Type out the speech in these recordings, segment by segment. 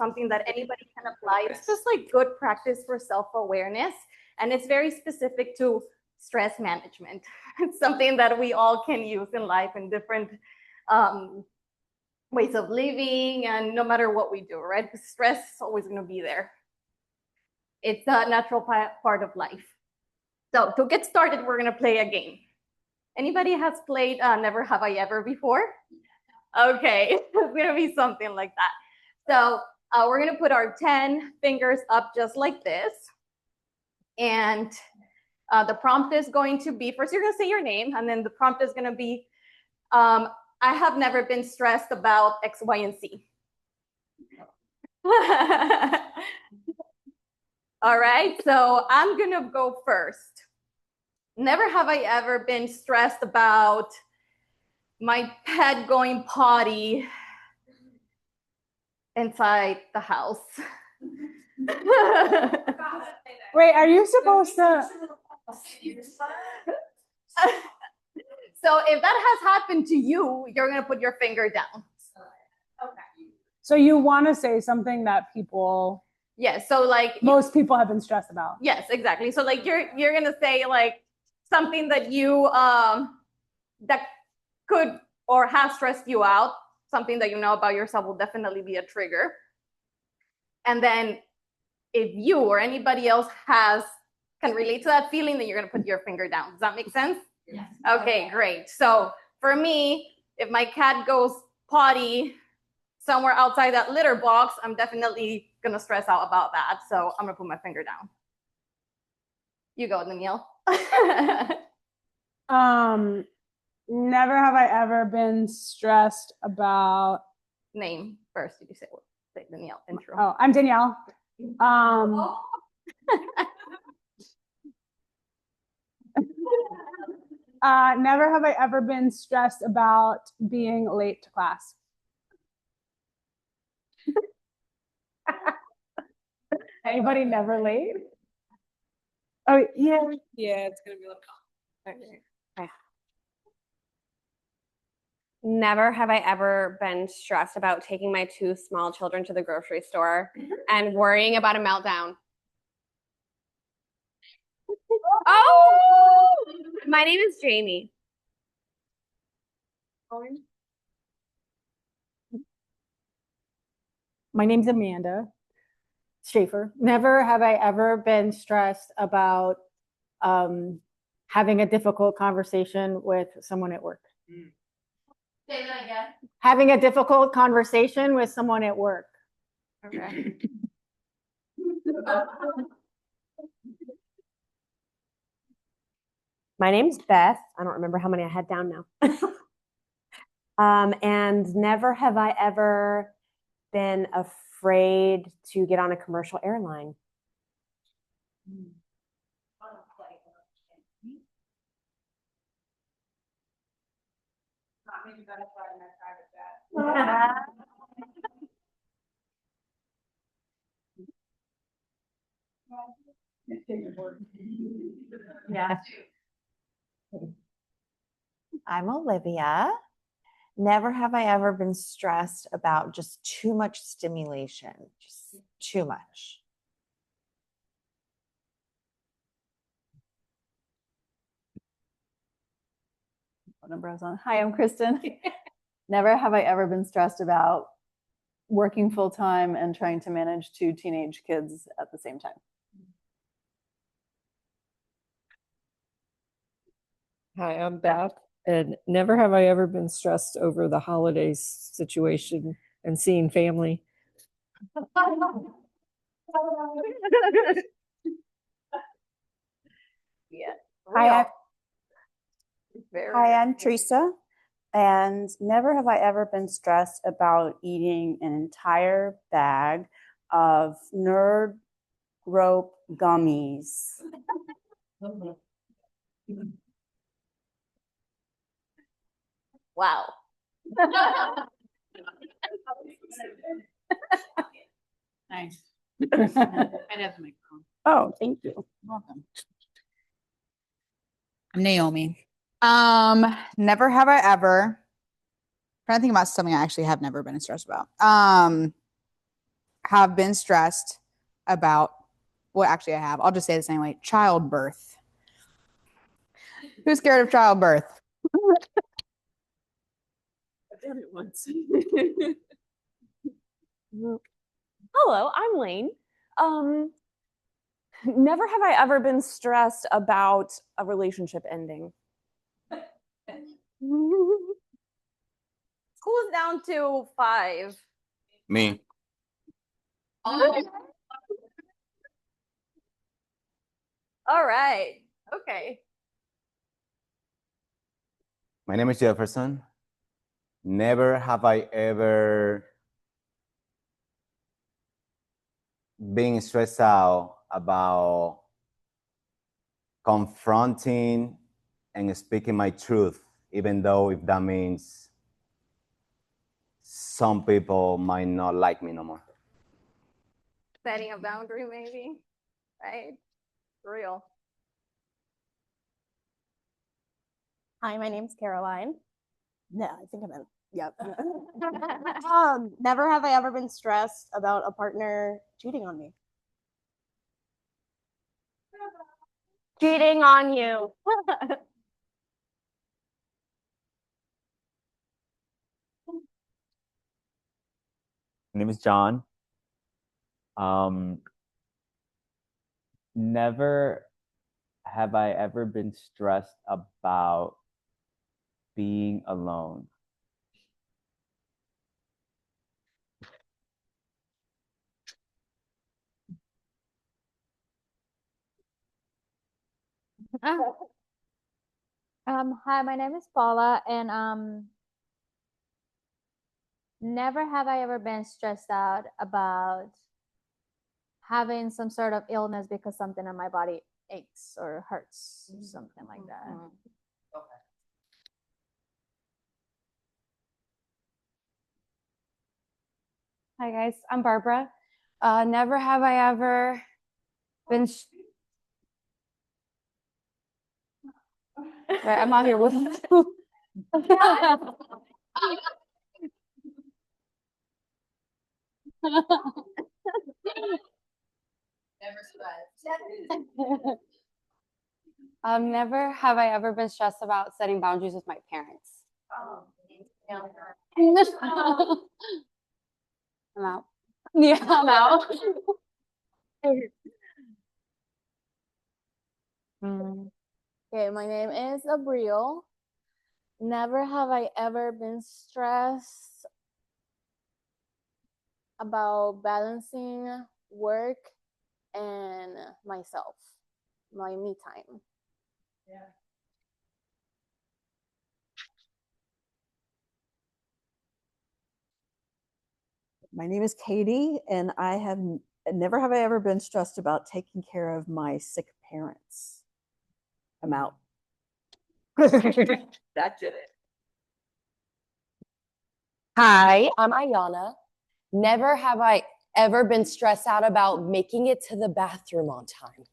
something that anybody can apply. It's just like good practice for self-awareness, and it's very specific to stress management. It's something that we all can use in life in different ways of living, and no matter what we do, right? Because stress is always going to be there. It's a natural part of life. So to get started, we're going to play a game. Anybody has played Never Have I Ever before? Okay, it's going to be something like that. So we're going to put our 10 fingers up just like this. And the prompt is going to be, first you're going to say your name, and then the prompt is going to be, I have never been stressed about X, Y, and Z. All right, so I'm going to go first. Never have I ever been stressed about my pet going potty inside the house. Wait, are you supposed to? So if that has happened to you, you're going to put your finger down. Okay. So you want to say something that people. Yes. So like most people have been stressed about. Yes, exactly. So like you're going to say like something that you that could or has stressed you out, something that you know about yourself will definitely be a trigger. And then if you or anybody else can relate to that feeling, then you're going to put your finger down. Does that make sense? Yes. Okay, great. So for me, if my cat goes potty somewhere outside that litter box, I'm definitely going to stress out about that. So I'm going to put my finger down. You go, Danielle. Never have I ever been stressed about. Name first. Did you say what? Say Danielle. Intro. Oh, I'm Danielle. Never have I ever been stressed about being late to class. Anybody never late? Oh, yeah. Yeah, it's going to be like. Okay. Never have I ever been stressed about taking my 2 small children to the grocery store and worrying about a meltdown. Oh, my name is Jamie. My name's Amanda Schaefer. Never have I ever been stressed about having a difficult conversation with someone at work. Say that again. Having a difficult conversation with someone at work. Okay. My name's Beth. I don't remember how many I had down now. And never have I ever been afraid to get on a commercial airline. Yeah. I'm Olivia. Never have I ever been stressed about just too much stimulation, just too much. What number I was on? Hi, I'm Kristen. Never have I ever been stressed about working full time and trying to manage 2 teenage kids at the same time. Hi, I'm Beth, and never have I ever been stressed over the holidays situation and seeing family. Yeah. Hi, I'm Teresa, and never have I ever been stressed about eating an entire bag of Nerd Rope gummies. Wow. Nice. I'd have the microphone. Oh, thank you. Welcome. I'm Naomi. Never have I ever. I'm trying to think about something I actually have never been stressed about. Have have been stressed about, well, actually, I have. I'll just say the same way, childbirth. Who's scared of childbirth? I've done it once. Hello, I'm Lane. Never have I ever been stressed about a relationship ending. School's down to 5. Me. All right. Okay. My name is Jefferson. Never have I ever been stressed out about confronting and speaking my truth, even though if that means some people might not like me no more. Setting a boundary, maybe. Right? For real. Hi, my name's Caroline. No, I think I'm in. Yep. Never have I ever been stressed about a partner cheating on me. Cheating on you. My name is John. Never have I ever been stressed about being alone. Hi, my name is Paula, and never have I ever been stressed out about having some sort of illness because something in my body aches or hurts, something like that. Hi guys, I'm Barbara. Never have I ever been. Right, I'm not here with. Never have I ever been stressed about setting boundaries with my parents. I'm out. Yeah, I'm out. Okay, my name is Abriel. Never have I ever been stressed about balancing work and myself, my me time. Yeah. My name is Katie, and I have never have I ever been stressed about taking care of my sick parents. I'm out. That did it. Hi, I'm Ayana. Never have I ever been stressed out about making it to the bathroom on time.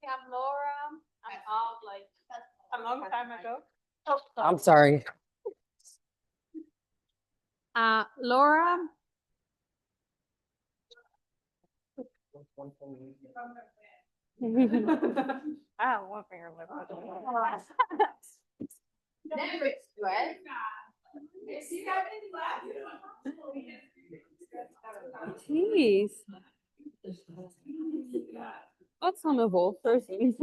I'm Laura. I'm out like a long time ago. I'm sorry. Laura. I have one finger left. Never stressed. Jeez. That's not a whole person.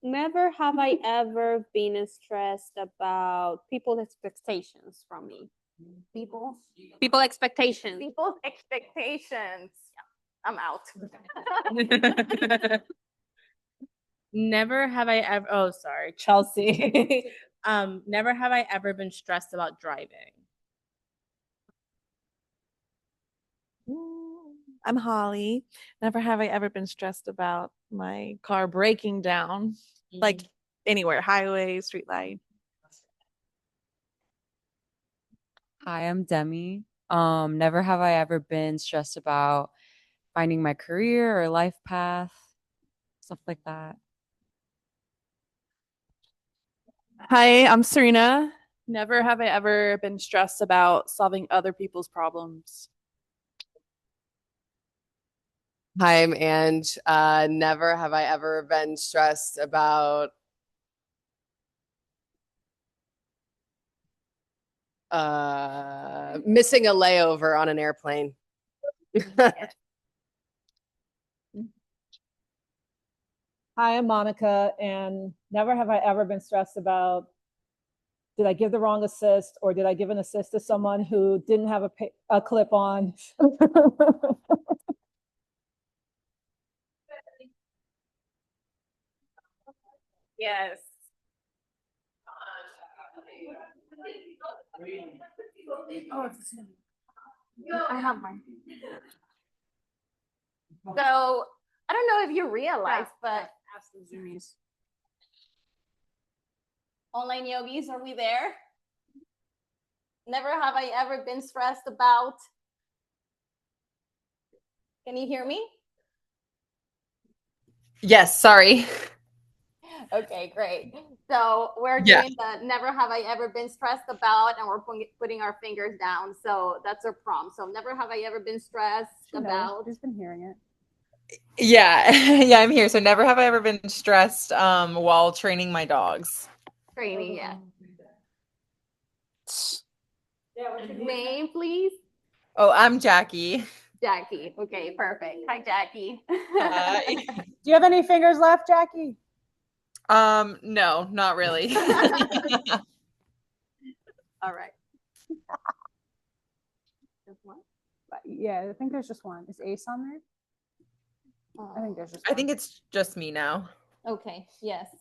Never have I ever been stressed about people's expectations from me. People expectations. People's expectations. Yeah, I'm out. Never have I ever, oh, sorry, Chelsea. Never have I ever been stressed about driving. I'm Holly. Never have I ever been stressed about my car breaking down, like anywhere, highway, street light. Hi, I'm Demi. Never have I ever been stressed about finding my career or life path, stuff like that. Hi, I'm Serena. Never have I ever been stressed about solving other people's problems. Hi, I'm Ange. Never have I ever been stressed about missing a layover on an airplane. Hi, I'm Monica, and never have I ever been stressed about, did I give the wrong assist, or did I give an assist to someone who didn't have a clip on? Yes. I have mine. So I don't know if you realize, but online yogis, are we there? Never have I ever been stressed about. Can you hear me? Yes, sorry. Okay, great. So we're Yeah. doing the never have I ever been stressed about, and we're putting our fingers down. So that's our prompt. So never have I ever been stressed about. Who's been hearing it? Yeah, yeah, I'm here. So never have I ever been stressed while training my dogs. Training, yeah. Name, please. Oh, I'm Jackie. Jackie. Okay, perfect. Hi, Jackie. Do you have any fingers left, Jackie? No, not really. All right. Just one? Yeah, I think there's just one. Is Ace on there? I think there's just I think it's just me now. Okay, yes.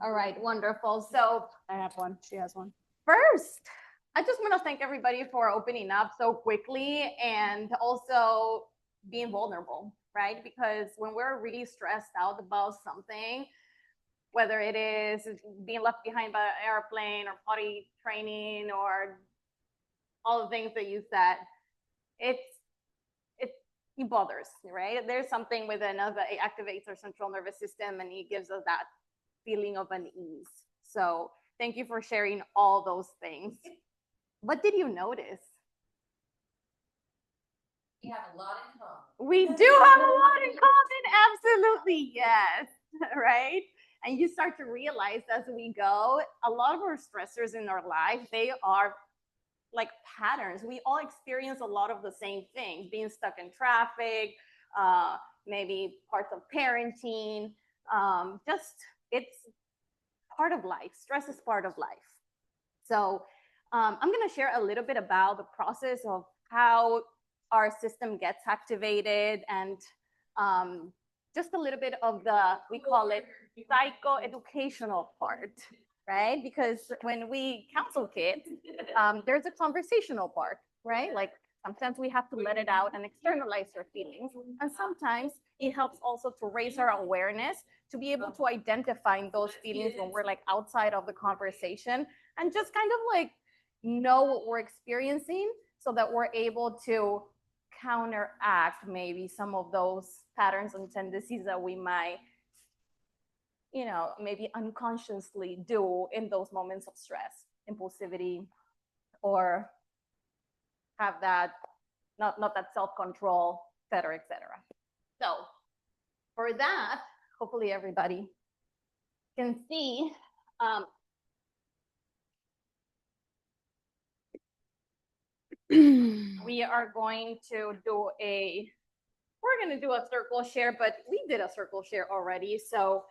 All right, wonderful. So I have one. She has one. first, I just want to thank everybody for opening up so quickly and also being vulnerable, right? Because when we're really stressed out about something, whether it is being left behind by an airplane or potty training or all the things that you said, it bothers, right? There's something within us that it activates our central nervous system and it gives us that feeling of unease. So thank you for sharing all those things. What did you notice? We have a lot in common. We do have a lot in common. Absolutely, yes. Right? And you start to realize as we go, a lot of our stressors in our life, they are like patterns. We all experience a lot of the same things, being stuck in traffic, maybe parts of parenting. Just it's part of life. Stress is part of life. So I'm going to share a little bit about the process of how our system gets activated and just a little bit of the, we call it psychoeducational part, right? Because when we counsel kids, there's a conversational part, right? Like sometimes we have to let it out and externalize their feelings. And sometimes it helps also to raise our awareness to be able to identify those feelings when we're like outside of the conversation and just kind of like know what we're experiencing so that we're able to counteract maybe some of those patterns and tendencies that we might, you know, maybe unconsciously do in those moments of stress, impulsivity, or have that, not that self-control, et cetera, et cetera. So for that, hopefully everybody can see, we are going to do we're going to do a circle share, but we did a circle share already. So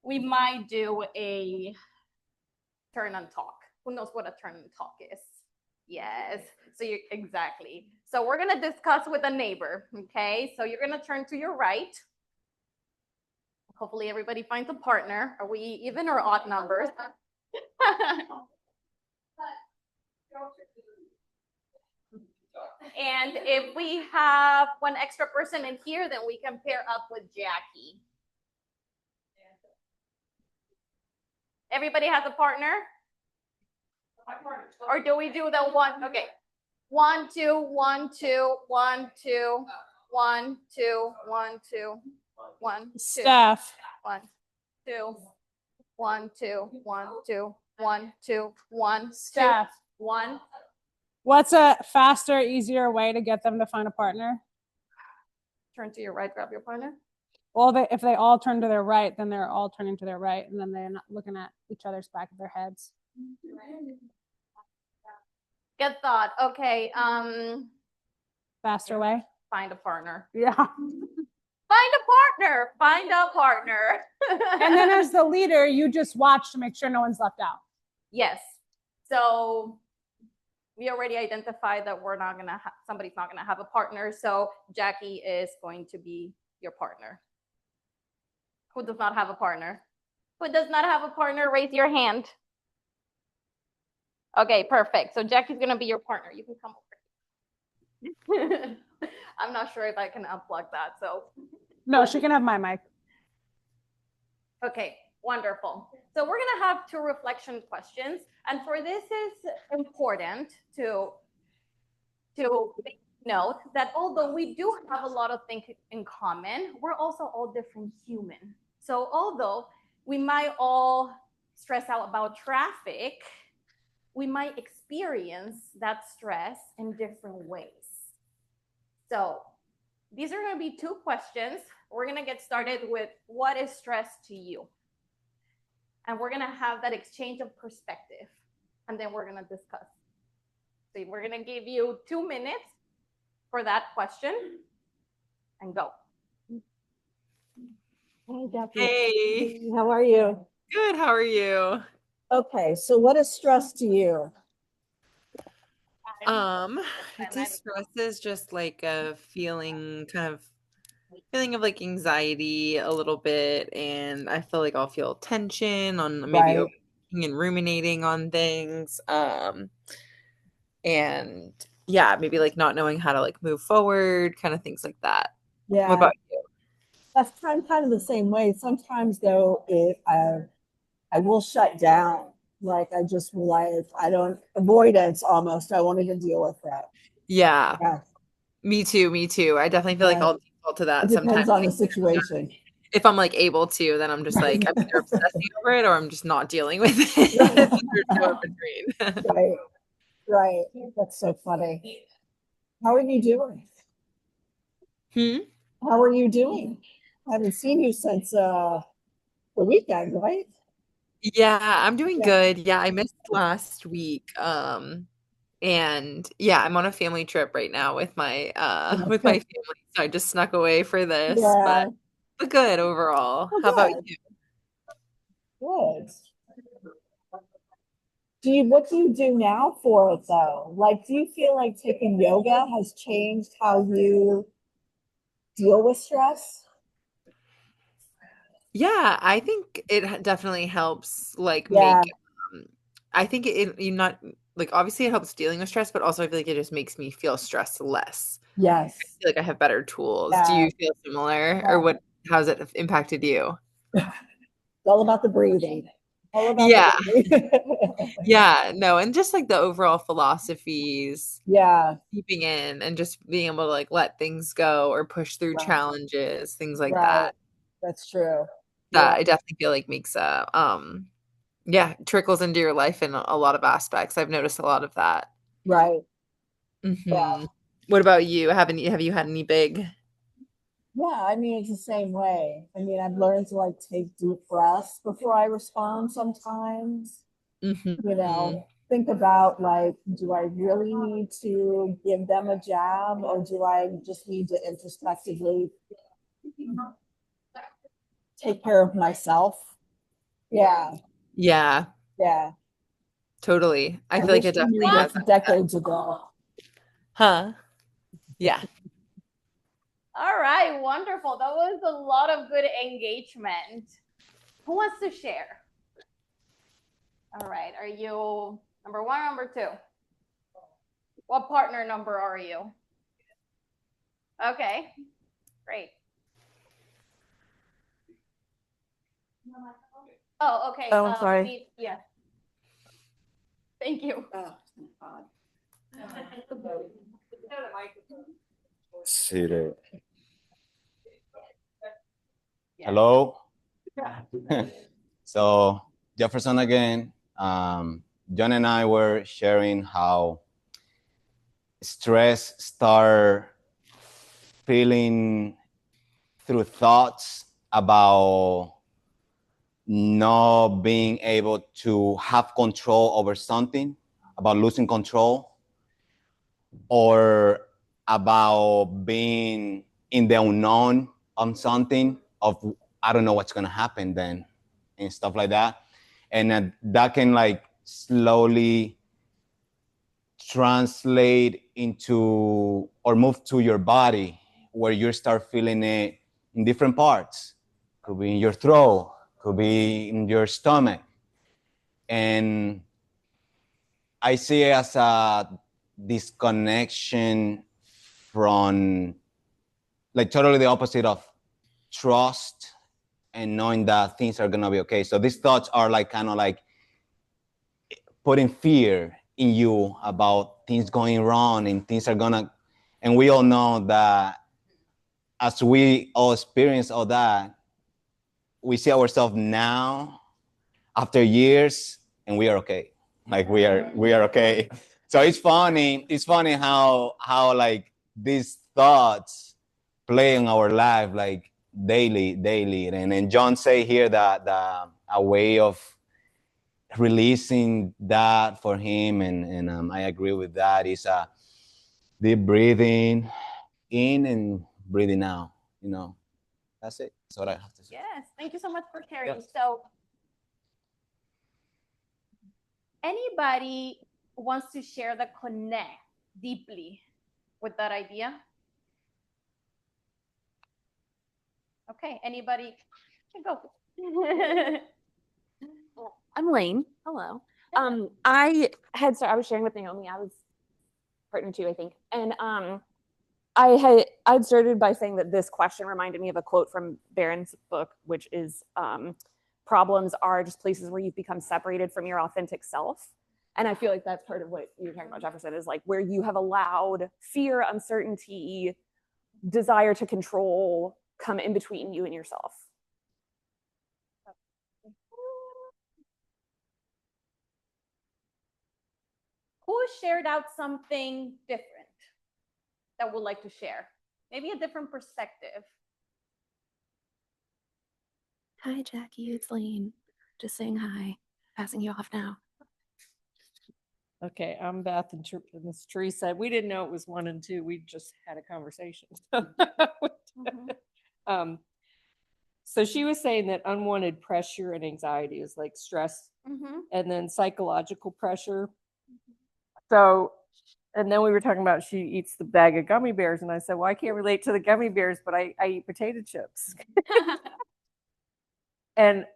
we might do a turn and talk. Who knows what a turn and talk is? Yes. So you exactly. So we're going to discuss with a neighbor. Okay. So you're going to turn to your right. Hopefully everybody finds a partner. Are we even or odd numbers? And if we have one extra person in here, then we can pair up with Jackie. Everybody has a partner? Or do we do the one? Okay. 1, 2, 1, 2, 1, 2. 1, 2, 1, 2, 1, 2. Stef. 1, 2, 1, 2, 1, 2, 1, 2, 1, Stef. 1. What's a faster, easier way to get them to find a partner? Turn to your right, grab your partner. Well, if they all turn to their right, then they're all turning to their right, and then they're not looking at each other's back of their heads. Good thought. Okay. Faster way. Find a partner. Yeah. Find a partner. Find a partner. And then as the leader, you just watch to make sure no one's left out. Yes. So we already identified that we're not gonna somebody's not gonna have a partner. So Jackie is going to be your partner. Who does not have a partner? Who does not have a partner? Raise your hand. Okay, perfect. So Jackie's gonna be your partner. You can come over. I'm not sure if I can unplug that. So no, she can have my mic. Okay, wonderful. So we're gonna have 2 reflection questions, and for this is important to note that although we do have a lot of things in common, we're also all different human. So although we might all stress out about traffic, we might experience that stress in different ways. So these are going to be 2 questions. We're going to get started with what is stress to you? And we're going to have that exchange of perspective. And then we're going to discuss. So we're going to give you 2 minutes for that question and go. Hey, Jackie. Hey. How are you? Good. How are you? Okay, so what is stress to you? I'd say stress is just like a feeling of like anxiety a little bit, and I feel like I'll feel tension on maybe Right. overthinking and ruminating on things. And yeah, maybe like not knowing how to like move forward, kind of things like that. What Yeah, about you? that's kind of the same way. Sometimes though, I will shut down. Like I just like I don't avoidance almost. I won't even deal with that. Yeah. Yeah. Me too, me too. I definitely feel like Right. I'll default to It that depends sometimes. on the situation. If I'm like able to, then I'm just like I'm either obsessing over it or I'm just not dealing with it. There's no in between. Right. Right. That's so funny. How are you doing? How are you doing? I haven't seen you since the weekend, right? Yeah, I'm doing Yeah. good. Yeah, I missed last week. And yeah, I'm on a family trip right now with my with my family. So I just snuck away for this, Yeah. but good overall. Well, How about good. you? Good. What do you do now for it though? Like, do you feel like taking yoga has changed how you deal with stress? Yeah, I think it definitely helps like Yeah. make I think you not like obviously it helps dealing with stress, but also I feel like it just makes me feel stressed less. Yes. I feel like I have better tools. Do Yeah. you feel similar or Yeah. how's it impacted you? It's all about the breathing. All about Yeah. the breathing. Yeah, no, and just like the overall philosophies, Yeah. keeping in and just being able to like let things go or push through Right. challenges, things like Right. that. That's true. That Yeah. I definitely feel like makes yeah, trickles into your life in a lot of aspects. I've noticed a lot of that. Right. Hmm. What about you? Have you had any big? Yeah, I mean, it's the same way. I mean, I've learned to like take deep breaths before I respond sometimes. You know, think about like, do I really need to give them a jab or do I just need to introspectively take care of myself? Yeah. Yeah, Yeah. totally. I feel like wish it I knew definitely has. this decades ago. Huh? Yeah. All right, wonderful. That was a lot of good engagement. Who wants to share? All right, are you number 1 or number 2? What partner number are you? Okay, great. Oh, okay. Oh, I'm sorry. Yeah. Thank you. Seated. Hello. So Jefferson again. John and I were sharing how stress start feeling through thoughts about not being able to have control over something, about losing control, or about being in the unknown on something of I don't know what's gonna happen then and stuff like that. And that can like slowly translate into or move to your body where you start feeling it in different parts. Could be in your throat, could be in your stomach. And I see it as a disconnection from like totally the opposite of trust and knowing that things are gonna be okay. So these thoughts are like kind of like putting fear in you about things going wrong and things are gonna, and we all know that as we all experience all that, we see ourselves now after years and we are okay. Like we are okay. So it's funny how like these thoughts play in our life like daily. And then John say here that a way of releasing that for him, and I agree with that, is a deep breathing in and breathing out. You know, that's it. That's what I have to say. Yes, thank you so much for sharing. Yes. So, anybody wants to share the connect deeply with that idea? Okay, anybody can go. I'm Lane. Hello. I was sharing with Naomi. I was partner too, I think. And I'd started by saying that this question reminded me of a quote from Barron's book, which is problems are just places where you've become separated from your authentic self. And I feel like that's part of what you were talking about, Jefferson, is like where you have allowed fear, uncertainty, desire to control come in between you and yourself. Who shared out something different that would like to share? Maybe a different perspective. Hi, Jackie. It's Lane. Just saying hi. Passing you off now. Okay, I'm Beth, and Miss Teresa. We didn't know it was 1 and 2. We just had a conversation. So she was saying that unwanted pressure and anxiety is like stress, and then psychological pressure. So, and then we were talking about she eats the bag of gummy bears, and I said, well, I can't relate to the gummy bears, but I eat potato chips. And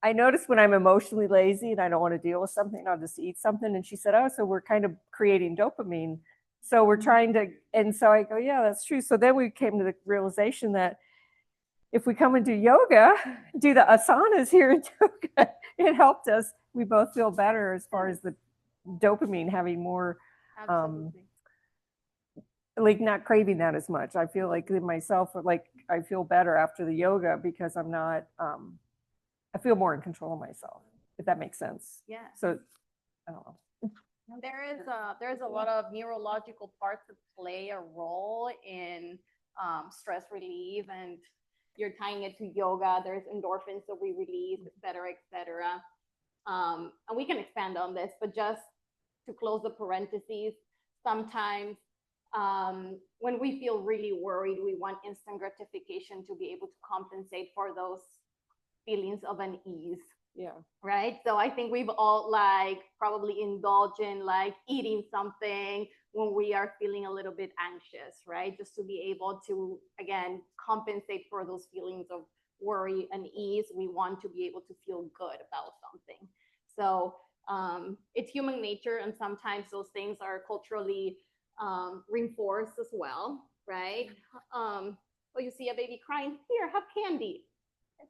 I notice when I'm emotionally lazy and I don't want to deal with something, I'll just eat something. And she said, oh, so we're kind of creating dopamine. So we're trying to, and so I go, yeah, that's true. So then we came to the realization that if we come and do yoga, do the asanas here in yoga, it helped us. We both feel better as far as the dopamine having more, like not craving that as much. I feel like in myself, like I feel better after the yoga because I'm not, I feel more in control of myself, if that makes sense. Yeah. So, I don't know. There's a lot of neurological parts that play a role in stress relief, and you're tying it to yoga. There's endorphins that we release, et cetera, et cetera. And we can expand on this, but just to close the parentheses, sometimes when we feel really worried, we want instant gratification to be able to compensate for those feelings of unease. Yeah. Right. So I think we've all like probably indulged in like eating something when we are feeling a little bit anxious, right? Just to be able to, again, compensate for those feelings of worry and ease. We want to be able to feel good about something. So it's human nature. And sometimes those things are culturally reinforced as well, right? Well, you see a baby crying, here, have candy.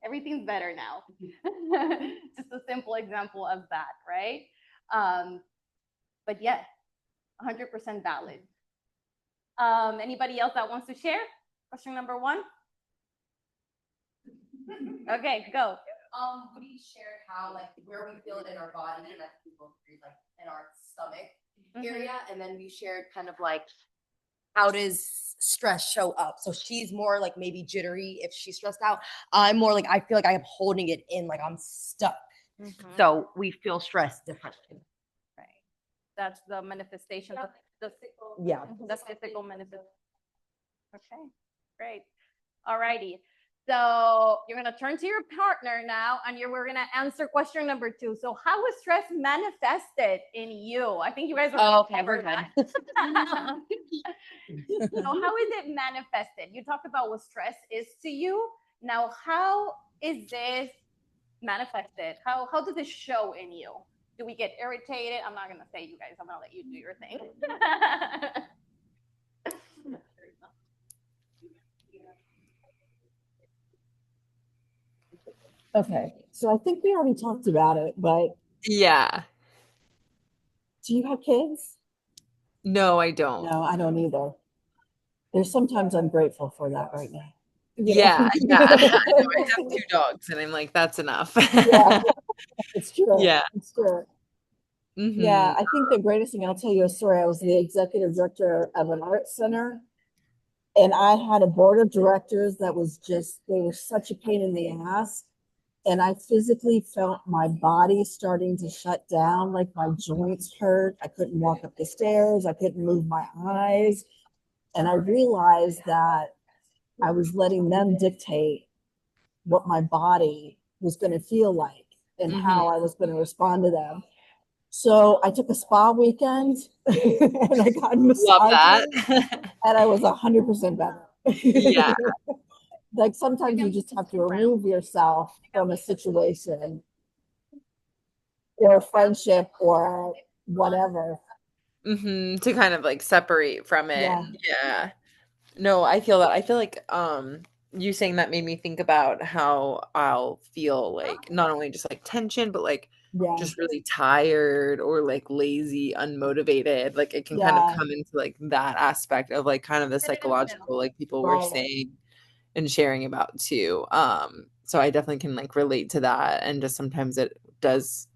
Everything's better now. Just a simple example of that, right? But yeah, 100% valid. Anybody else that wants to share? Question number 1. Okay, go. We shared how like where we feel it in our body, and I think both agreed, like in our stomach area, and then we shared kind of like how does stress show up. So she's more like maybe jittery if she's stressed out. I'm more like I feel like I am holding it in, like I'm stuck. So we feel stress differently. Right. That's the manifestation of the physical. Yeah. The physical manifestation. Okay, great. All righty. So you're gonna turn to your partner now, and we're gonna answer question number 2. So how is stress manifested in you? I think you guys are okay. We're good. So how is it manifested? You talked about what stress is to you. Now, how is this manifested? How does it show in you? Do we get irritated? I'm not gonna say you guys. I'm gonna let you do your thing. Okay, so I think we already talked about it, but Yeah. do you have kids? No, I don't. No, I don't either. There's sometimes I'm grateful for that right now. Yeah, yeah. I know. I have 2 dogs, and I'm like, that's enough. Yeah, it's true. Yeah. It's true. Mm-hmm. Yeah, I think the greatest thing, I'll tell you a story. I was the executive director of an art center, and I had a board of directors that was just, they were such a pain in the ass. And I physically felt my body starting to shut down, like my joints hurt. I couldn't walk up the stairs. I couldn't move my eyes. And I realized that I was letting them dictate what my body was going to feel like and how I was going to respond to them. So I took a spa weekend and I got massages. Love that. And I was 100% better. Yeah. Like sometimes you just have to remove yourself from a situation or a friendship or whatever. To kind of like separate from it. Yeah. Yeah. No, I feel that. I feel like you saying that made me think about how I'll feel like not only just like tension, but like just really tired or like lazy, unmotivated. Like it can kind of come into like that aspect of like kind of the psychological, like people were saying and sharing about too. So I definitely can like relate to that, and just sometimes it does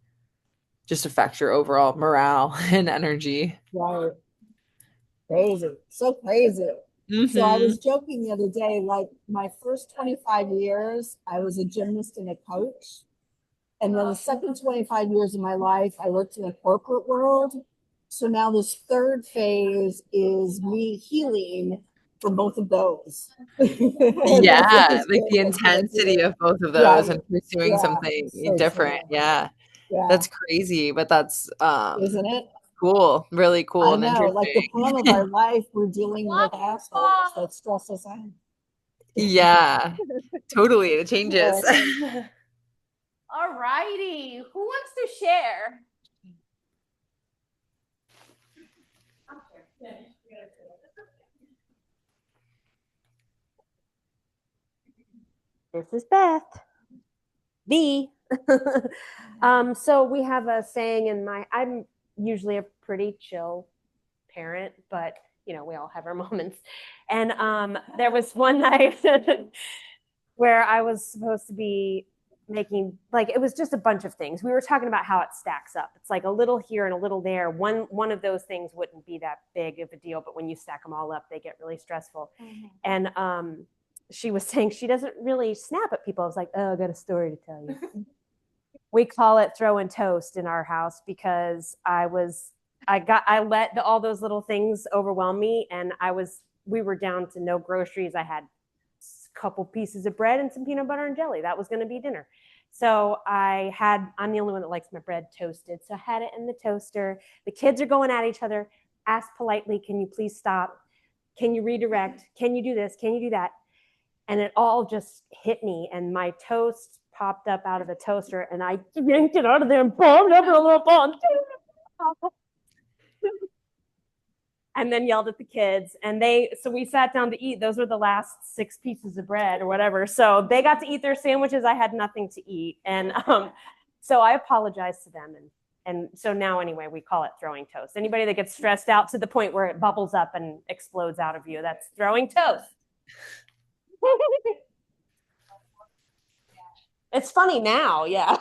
just affect your overall morale and energy. Right. Crazy. So crazy. So I was joking the other day, like my first 25 years, I was a gymnast and a coach. And then the second 25 years of my life, I worked in the corporate world. So now this third phase is me healing from both of those. Yeah, like the intensity of both of those and pursuing something so different. true. Yeah. Yeah. That's crazy, but that's Isn't it? cool. Really cool I and know, interesting. like the plan of our life, we're dealing with assholes that stress us out. Yeah, totally. It changes. All righty. Who wants to share? This is Beth. So we have a saying in I'm usually a pretty chill parent, but you know, we all have our moments. And there was one night where I was supposed to be making, like, it was just a bunch of things. We were talking about how it stacks up. It's like a little here and a little there. One of those things wouldn't be that big of a deal, but when you stack them all up, they get really stressful. And she was saying she doesn't really snap at people. I was like, oh, I got a story to tell you. We call it throwing toast in our house because I let all those little things overwhelm me, and we were down to no groceries. I had a couple pieces of bread and some peanut butter and jelly. That was going to be dinner. So I'm the only one that likes my bread toasted. So I had it in the toaster. The kids are going at each other. Ask politely, can you please stop? Can you redirect? Can you do this? Can you do that? And it all just hit me, and my toast popped up out of the toaster, and I yanked it out of there and bombed up in a little ball. And then yelled at the kids, and so we sat down to eat. Those were the last 6 pieces of bread or whatever. So they got to eat their sandwiches. I had nothing to eat. And so I apologized to them, and And so now anyway, we call it throwing toast. Anybody that gets stressed out to the point where it bubbles up and explodes out of you, that's throwing toast. It's funny now, yeah.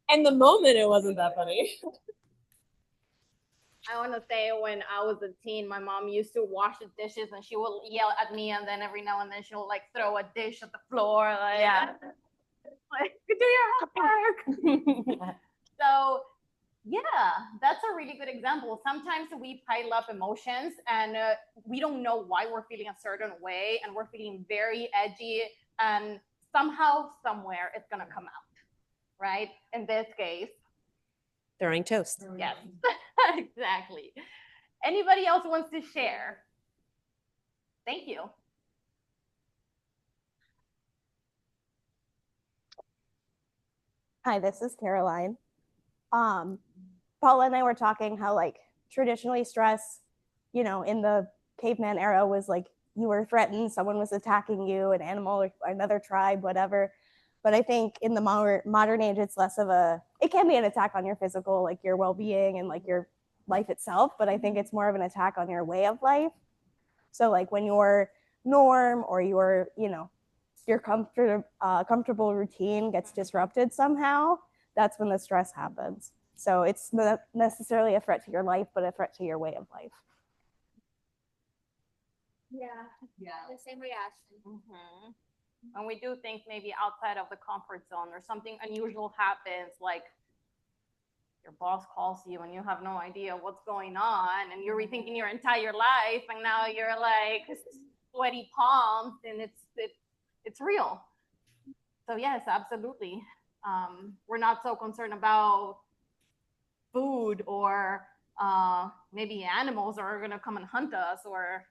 In the moment, it wasn't that funny. I want to say when I was a teen, my mom used to wash the dishes and she would yell at me, and then every now and then she'll like throw a dish at the floor. Like, Yeah. Like, do your homework. So, yeah, that's a really good example. Sometimes we pile up emotions and we don't know why we're feeling a certain way, and we're feeling very edgy, and somehow, somewhere, it's going to come out, right? In this case, Throwing toast. yes, exactly. Anybody else wants to share? Thank you. Hi, this is Caroline. Paula and I were talking how like traditionally stress, you know, in the caveman era was like you were threatened, someone was attacking you, an animal or another tribe, whatever. But I think in the modern age, it's less of it can be an attack on your physical, like your well-being and like your life itself, but I think it's more of an attack on your way of life. So like when your norm or your, you know, your comfortable routine gets disrupted somehow, that's when the stress happens. So it's not necessarily a threat to your life, but a threat to your way of life. Yeah. The same reaction. Mm-hmm. And we do think maybe outside of the comfort zone or something unusual happens, like your boss calls you and you have no idea what's going on, and you're rethinking your entire life, and now you're like sweaty palms, and it's real. So yes, absolutely. We're not so concerned about food or maybe animals are gonna come and hunt us, or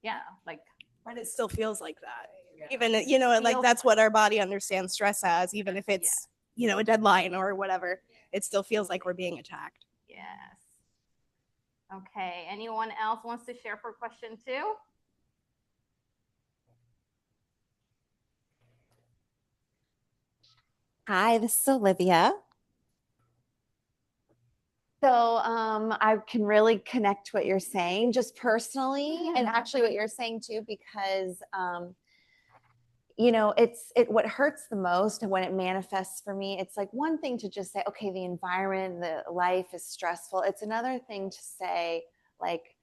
yeah, like. But it still feels like that. Even, you know, like that's what our body understands stress as, even if it's, you know, a deadline or whatever, it still feels like we're being attacked. Yes. Okay, anyone else wants to share for question 2? Hi, this is Olivia. So I can really connect to what you're saying, just personally, and actually what you're saying too, because you know, what hurts the most and when it manifests for me, it's like one thing to just say, okay, the environment, the life is stressful. It's another thing to say, like,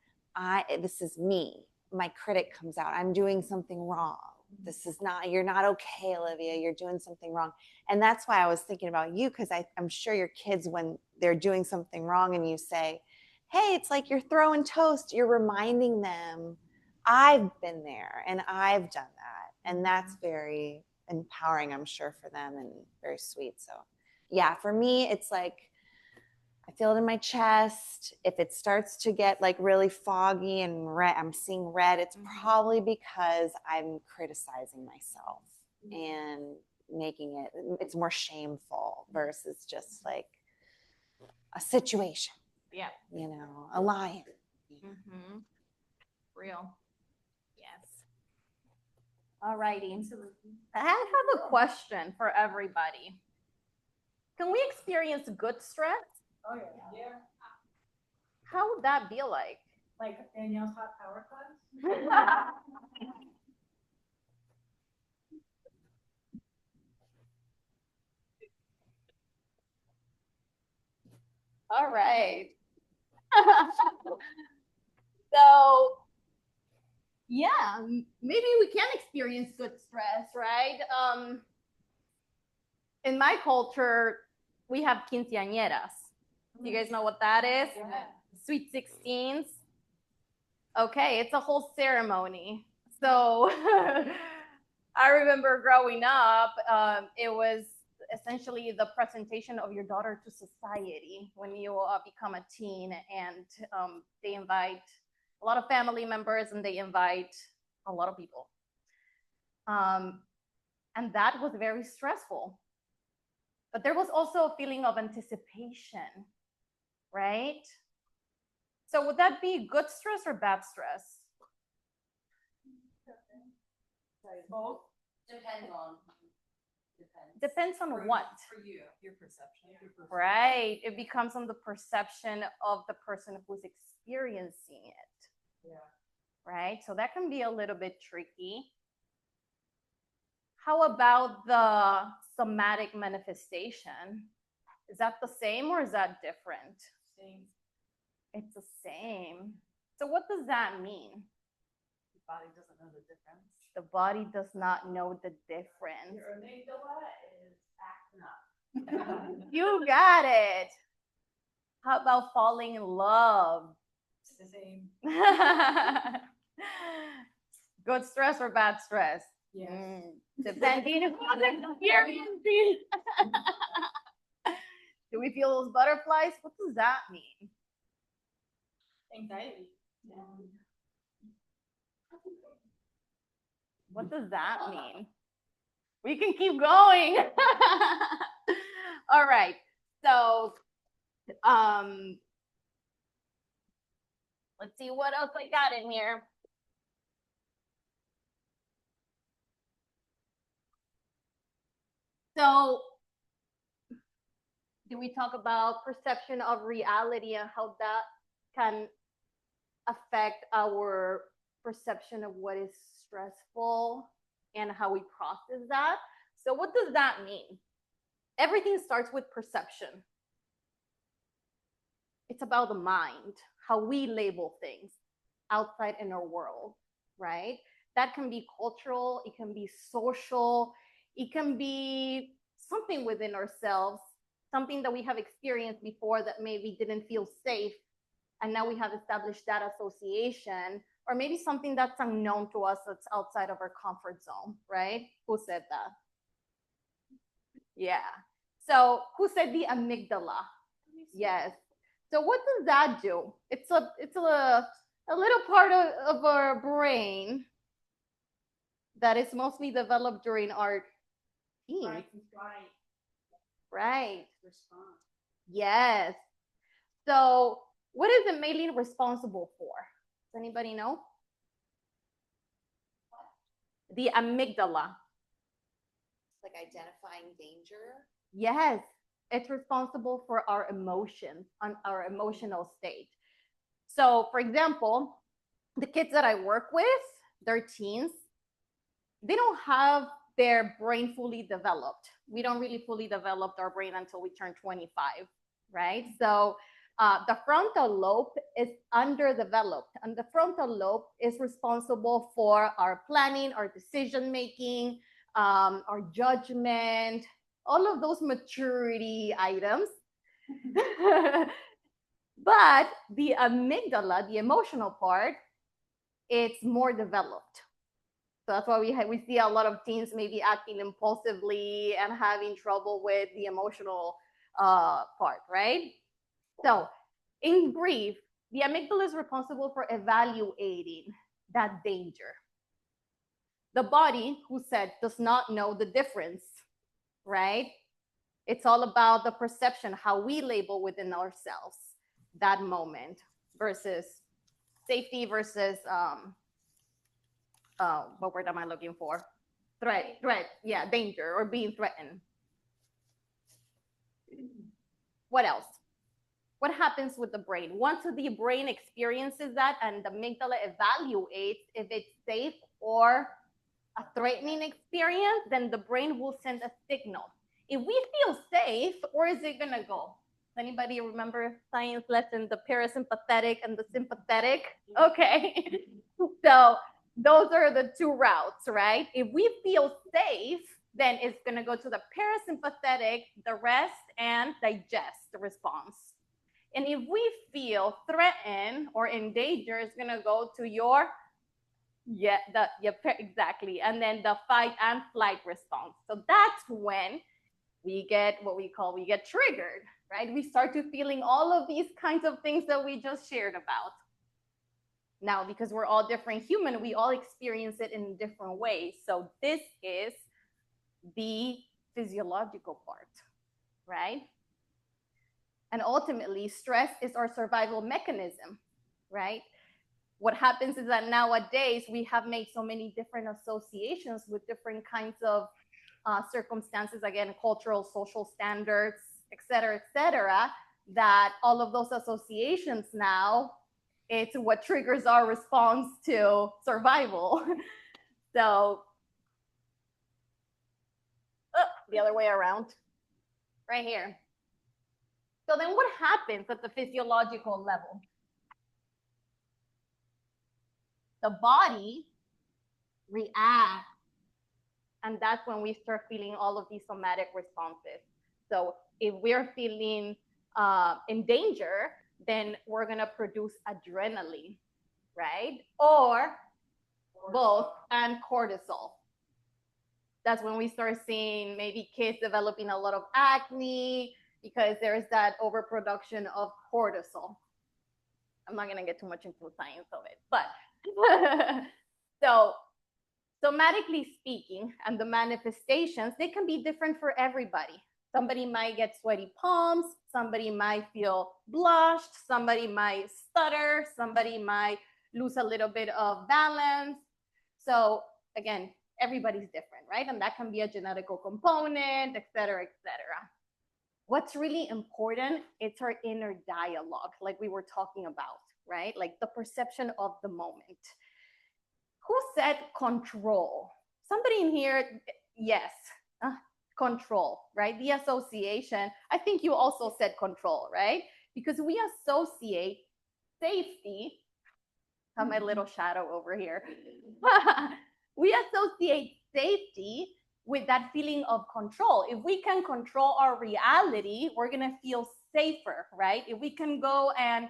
this is me. My critic comes out. I'm doing something wrong. This is not, you're not okay, Olivia. You're doing something wrong. And that's why I was thinking about you, because I'm sure your kids, when they're doing something wrong and you say, hey, it's like you're throwing toast, you're reminding them, I've been there and I've done that. And that's very empowering, I'm sure, for them, and very sweet. So yeah, for me, it's like, I feel it in my chest. If it starts to get like really foggy and red, I'm seeing red, it's probably because I'm criticizing myself and making it's more shameful versus just like a situation. Yeah. You know, a lion. Mm-hmm. Real. Yes. All righty. I have a question for everybody. Can we experience good stress? Oh yeah. How would that be like? Like Danielle's hot power class? All right. So, yeah, maybe we can experience good stress, right? In my culture, we have quinceañeras. Do you guys know what that is? Yeah. Sweet 16s. Okay, it's a whole ceremony. So I remember growing up, it was essentially the presentation of your daughter to society when you become a teen, and they invite a lot of family members and they invite a lot of people. And that was very stressful. But there was also a feeling of anticipation, right? So would that be good stress or bad stress? Both. Depends on. Depends on what. For you, your perception. Right. It becomes on the perception of the person who's experiencing it. Yeah. Right. So that can be a little bit tricky. How about the somatic manifestation? Is that the same or is that different? Same. It's the same. So what does that mean? The body doesn't know the difference. The body does not know the difference. Your amygdala is acting up. You got it. How about falling in love? It's the same. Good stress or bad stress? Yes. Depending on the experiencing. Do we feel those butterflies? What does that mean? Anxiety. Yeah. What does that mean? We can keep going. All right. So, let's see what else I got in here. So, do we talk about perception of reality and how that can affect our perception of what is stressful and how we process that? So what does that mean? Everything starts with perception. It's about the mind, how we label things outside in our world, right? That can be cultural, it can be social, it can be something within ourselves, something that we have experienced before that maybe didn't feel safe, and now we have established that association, or maybe something that's unknown to us that's outside of our comfort zone, right? Who said that? Yeah. So who said the amygdala? Yes. So what does that do? It's a little part of our brain that is mostly developed during our teens. Right. Yes. So what is it mainly responsible for? Does anybody know? The amygdala. Like identifying danger. Yes, it's responsible for our emotions, on our emotional state. So, for example, the kids that I work with, they're teens, they don't have their brain fully developed. We don't really fully develop our brain until we turn 25, right? So the frontal lobe is underdeveloped, and the frontal lobe is responsible for our planning, our decision making, our judgment, all of those maturity items. But the amygdala, the emotional part, it's more developed. So that's why we see a lot of teens maybe acting impulsively and having trouble with the emotional part, right? So in brief, the amygdala is responsible for evaluating that danger. The body, who said, does not know the difference, right? It's all about the perception, how we label within ourselves that moment versus safety versus what word am I looking for? Threat, yeah, danger or being threatened. What else? What happens with the brain? Once the brain experiences that and the amygdala evaluates if it's safe or a threatening experience, then the brain will send a signal. If we feel safe, where is it gonna go? Anybody remember science lesson, the parasympathetic and the sympathetic? Okay. So those are the two routes, right? If we feel safe, then it's gonna go to the parasympathetic, the rest, and digest the response. And if we feel threatened or in danger, it's gonna go to your exactly, and then the fight and flight response. So that's when we get we get triggered, right? We start to feeling all of these kinds of things that we just shared about. Now, because we're all different human, we all experience it in different ways. So this is the physiological part, right? And ultimately, stress is our survival mechanism, right? What happens is that nowadays we have made so many different associations with different kinds of circumstances, again, cultural, social standards, et cetera, that all of those associations now, it's what triggers our response to survival. So, the other way around, right here. So then what happens at the physiological level? The body reacts, and that's when we start feeling all of these somatic responses. So if we're feeling in danger, then we're gonna produce adrenaline, right? Or both, and cortisol. That's when we start seeing maybe kids developing a lot of acne because there's that overproduction of cortisol. I'm not gonna get too much into the science of it, but so somatically speaking, and the manifestations, they can be different for everybody. Somebody might get sweaty palms, somebody might feel blushed, somebody might stutter, somebody might lose a little bit of balance. So again, everybody's different, right? And that can be a genetical component, et cetera, et cetera. What's really important, it's our inner dialogue, like we were talking about, right? Like the perception of the moment. Who said control? Somebody in here, yes, control, right? The association. I think you also said control, right? Because we associate safety. I have my little shadow over here. We associate safety with that feeling of control. If we can control our reality, we're gonna feel safer, right? If we can go and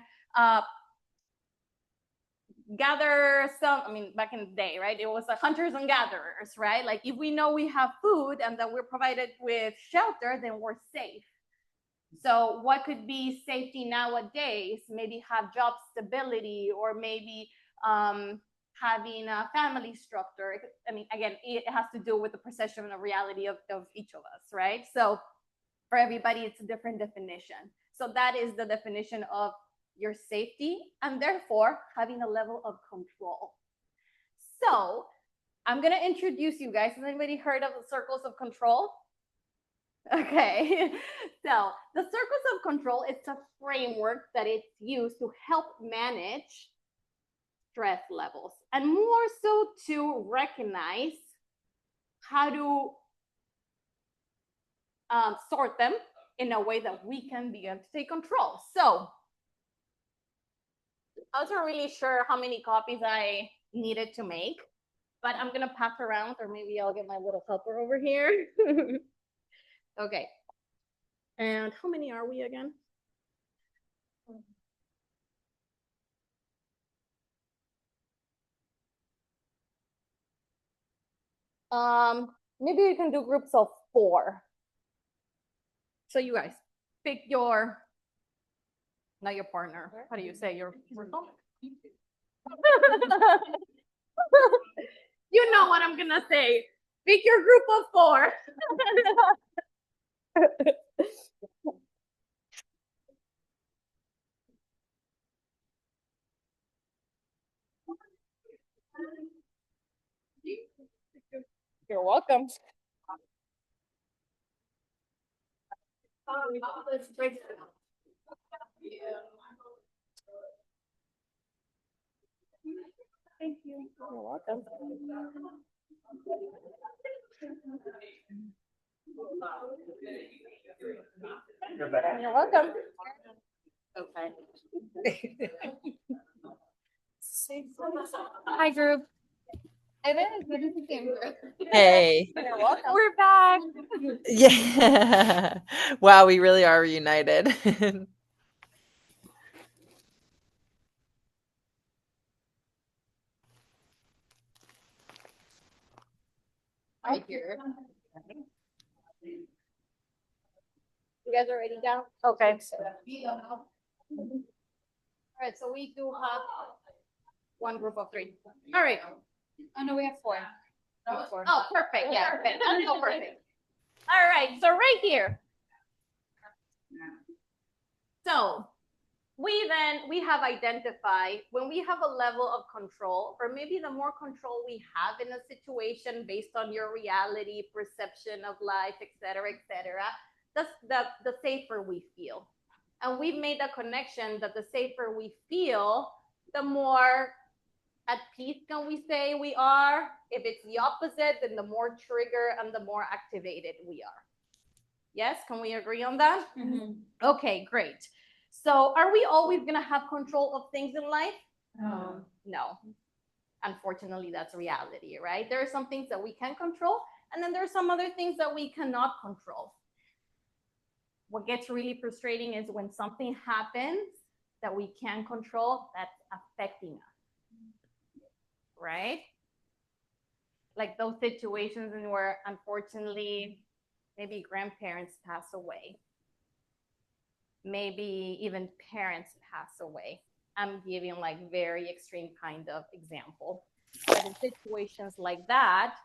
gather some, I mean, back in the day, right? It was hunters and gatherers, right? Like if we know we have food and that we're provided with shelter, then we're safe. So what could be safety nowadays? Maybe have job stability, or maybe having a family structure. I mean, again, it has to do with the perception of reality of each of us, right? So for everybody, it's a different definition. So that is the definition of your safety, and therefore having a level of control. So I'm going to introduce you guys. Has anybody heard of the circles of control? Okay, so the circles of control, it's a framework that it's used to help manage stress levels, and more so to recognize how to sort them in a way that we can begin to take control. So I wasn't really sure how many copies I needed to make, but I'm gonna pass around, or maybe I'll get my little helper over here. Okay. And how many are we again? Maybe we can do groups of 4. So you guys pick your, not your partner. How do you say your You know what I'm gonna say. Pick your group of 4. You're welcome. Thank you. You're welcome. You're welcome. Okay. Hi, group. It is. It is the same group. Hey. You're welcome. We're back. Yeah. Wow, we really are reunited. Right here. You guys are ready down? Okay. All right, so we do have one group of 3. All right. Oh no, we have 4. Oh, perfect. Yeah, perfect. That's so perfect. All right, so right here. So we have identified when we have a level of control, or maybe the more control we have in a situation based on your reality, perception of life, etc., the safer we feel. And we've made a connection that the safer we feel, the more at peace can we say we are. If it's the opposite, then the more trigger and the more activated we are. Yes, can we agree on that? Okay, great. So are we always going to have control of things in life? No. Unfortunately, that's reality, right? There are some things that we can control, and then there are some other things that we cannot control. What gets really frustrating is when something happens that we can't control, that's affecting us, right? Like those situations where, unfortunately, maybe grandparents pass away. Maybe even parents pass away. I'm giving like very extreme kind of example. But in situations like that,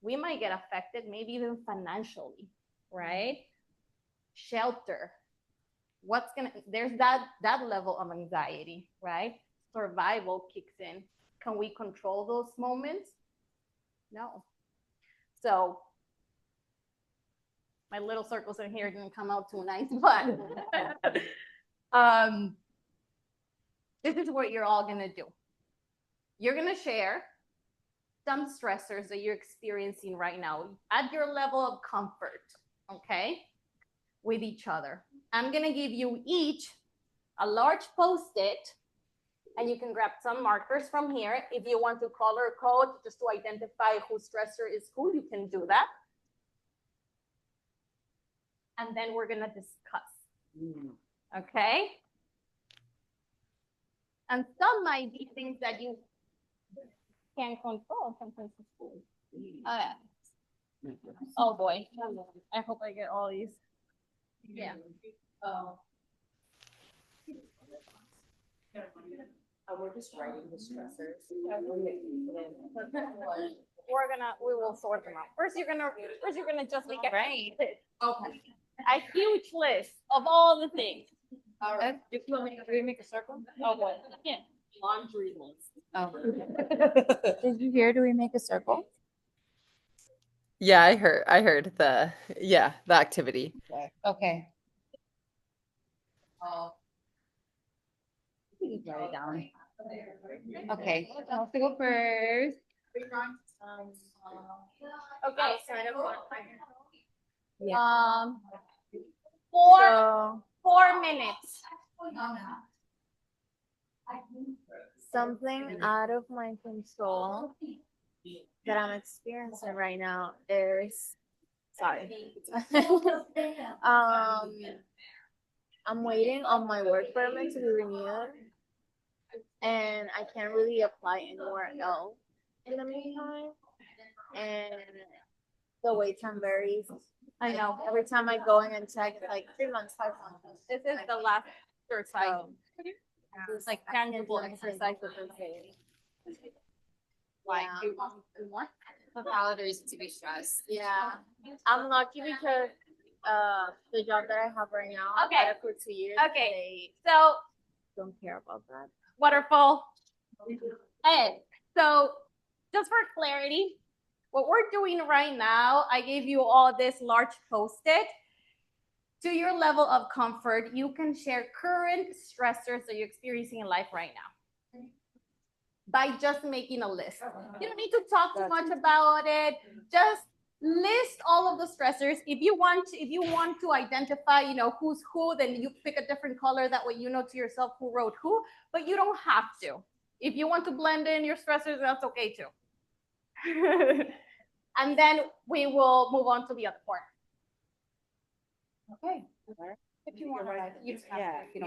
we might get affected, maybe even financially, right? Shelter. There's that level of anxiety, right? Survival kicks in. Can we control those moments? No. So my little circles in here didn't come out too nice, but this is what you're all gonna do. You're gonna share some stressors that you're experiencing right now at your level of comfort, okay, with each other. I'm gonna give you each a large Post-it, and you can grab some markers from here. If you want to color code just to identify whose stressor is who, you can do that. And then we're gonna discuss, okay? And some might be things that you can't control. Sometimes it's cool. Oh boy, I hope I get all these. Yeah. We're just writing the stressors. We will sort them out. First, you're gonna just make it right. Okay. A huge list of all the things. All right. Do we make a circle? Oh boy. Yeah. Laundry list. Oh. Did you hear? Do we make a circle? Yeah, I heard the activity. Okay. Write it down. Okay. I'll go first. Okay. Yeah. 4 minutes. Something out of my control that I'm experiencing right now is I'm waiting on my work permit to be renewed, and I can't really apply anywhere else in the meantime. And the wait time varies. I know. Every time I go in and check, it's like 3 months, 5 months. This is the last exercise. It's like tangible exercise that they're saying. Like you want more? A valid reason to be stressed. Yeah. I'm lucky because the job that I have right now, I've had it for 2 years. Okay. So don't care about that. Wonderful. And so just for clarity, what we're doing right now, I gave you all this large Post-it. To your level of comfort, you can share current stressors that you're experiencing in life right now by just making a list. You don't need to talk too much about it. Just list all of the stressors. If you want to identify, who's who, then you pick a different color. That way you know to yourself who wrote who, but you don't have to. If you want to blend in your stressors, that's okay too. And then we will move on to the other part. Okay. If you want to write, you just have to. If you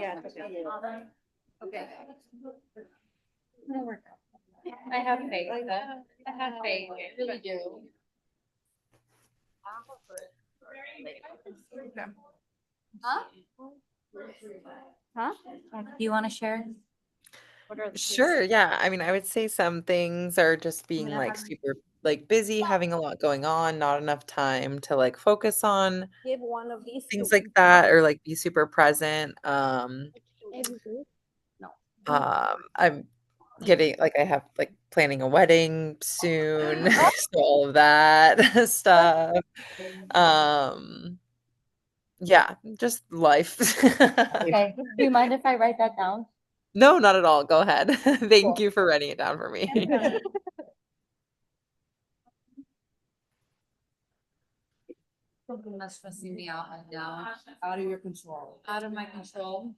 don't want to. Okay. It'll work out. I have faith. I have faith. I really do. Huh? Huh? Do you want to share? Sure, yeah. I mean, I would say some things are just being like super like busy, having a lot going on, not enough time to like focus on Give one of these things like that or like be super present. I'm getting like I have like planning a wedding soon, so all of that stuff. Yeah, just life. Okay. Do you mind if I write that down? No, not at all. Go ahead. Thank you for writing it down for me. Something that's stressing me out right now. Out of your control. Out of my control.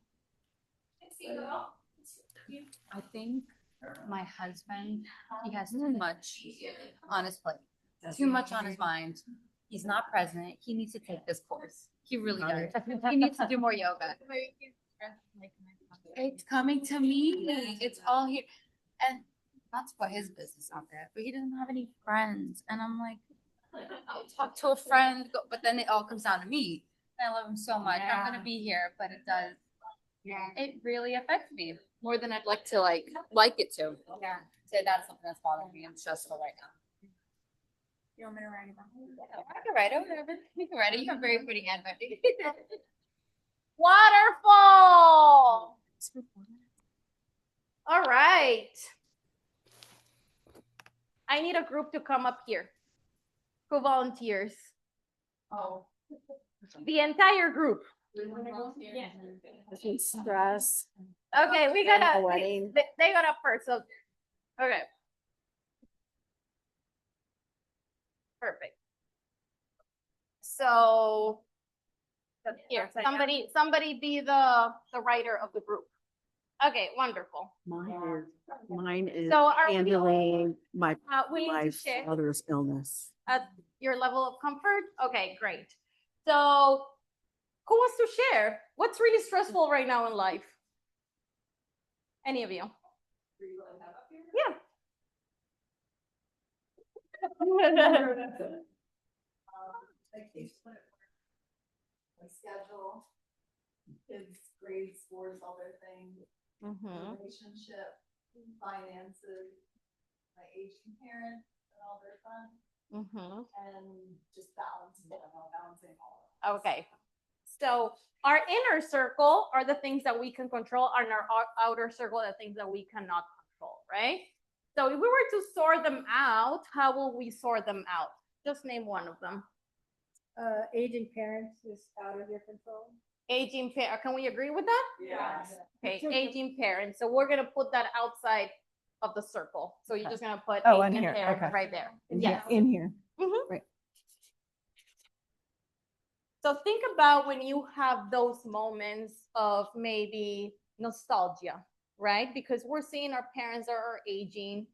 I think my husband, he has too much on his plate, too much on his mind. He's not present. He needs to take this course. He really does. He needs to do more yoga. It's coming to me. It's all here. And not to put his business out there, but he doesn't have any friends. And I'm like, I'll talk to a friend, but then it all comes down to me. I love him so much. I'm gonna be here, but it does. Yeah, it really affects me more than I'd like to like it to. Yeah, so that's something that's bothering me. I'm stressful right now. You want me to write it down? I can write it. Whatever. You can write it. You have very pretty handwriting. Waterfall. All right. I need a group to come up here. Who volunteers? Oh. The entire group. Stress. Okay, we gotta. A wedding. They got up first. So, okay. Perfect. So, here, somebody be the writer of the group. Okay, wonderful. Mine is So are we- handling my we need to wife's share. mother's illness. At your level of comfort? Okay, great. So, who wants to share? What's really stressful right now in life? Any of you? Yeah. My schedule, kids, grades, sports, all their things, relationship, finances, my aging parents and all their fun, and just balancing all of it. Okay. So our inner circle are the things that we can control, and our outer circle are the things that we cannot control, right? So if we were to sort them out, how will we sort them out? Just name one of them. Aging parents is out of your control. Aging parent. Can we agree with that? Yes. Okay, aging parents. So we're gonna put that outside of the circle. So you're just gonna put Oh, in aging here. parents Okay. right there. In Yes. here. In here. Right. So think about when you have those moments of maybe nostalgia, right? Because we're seeing our parents are aging,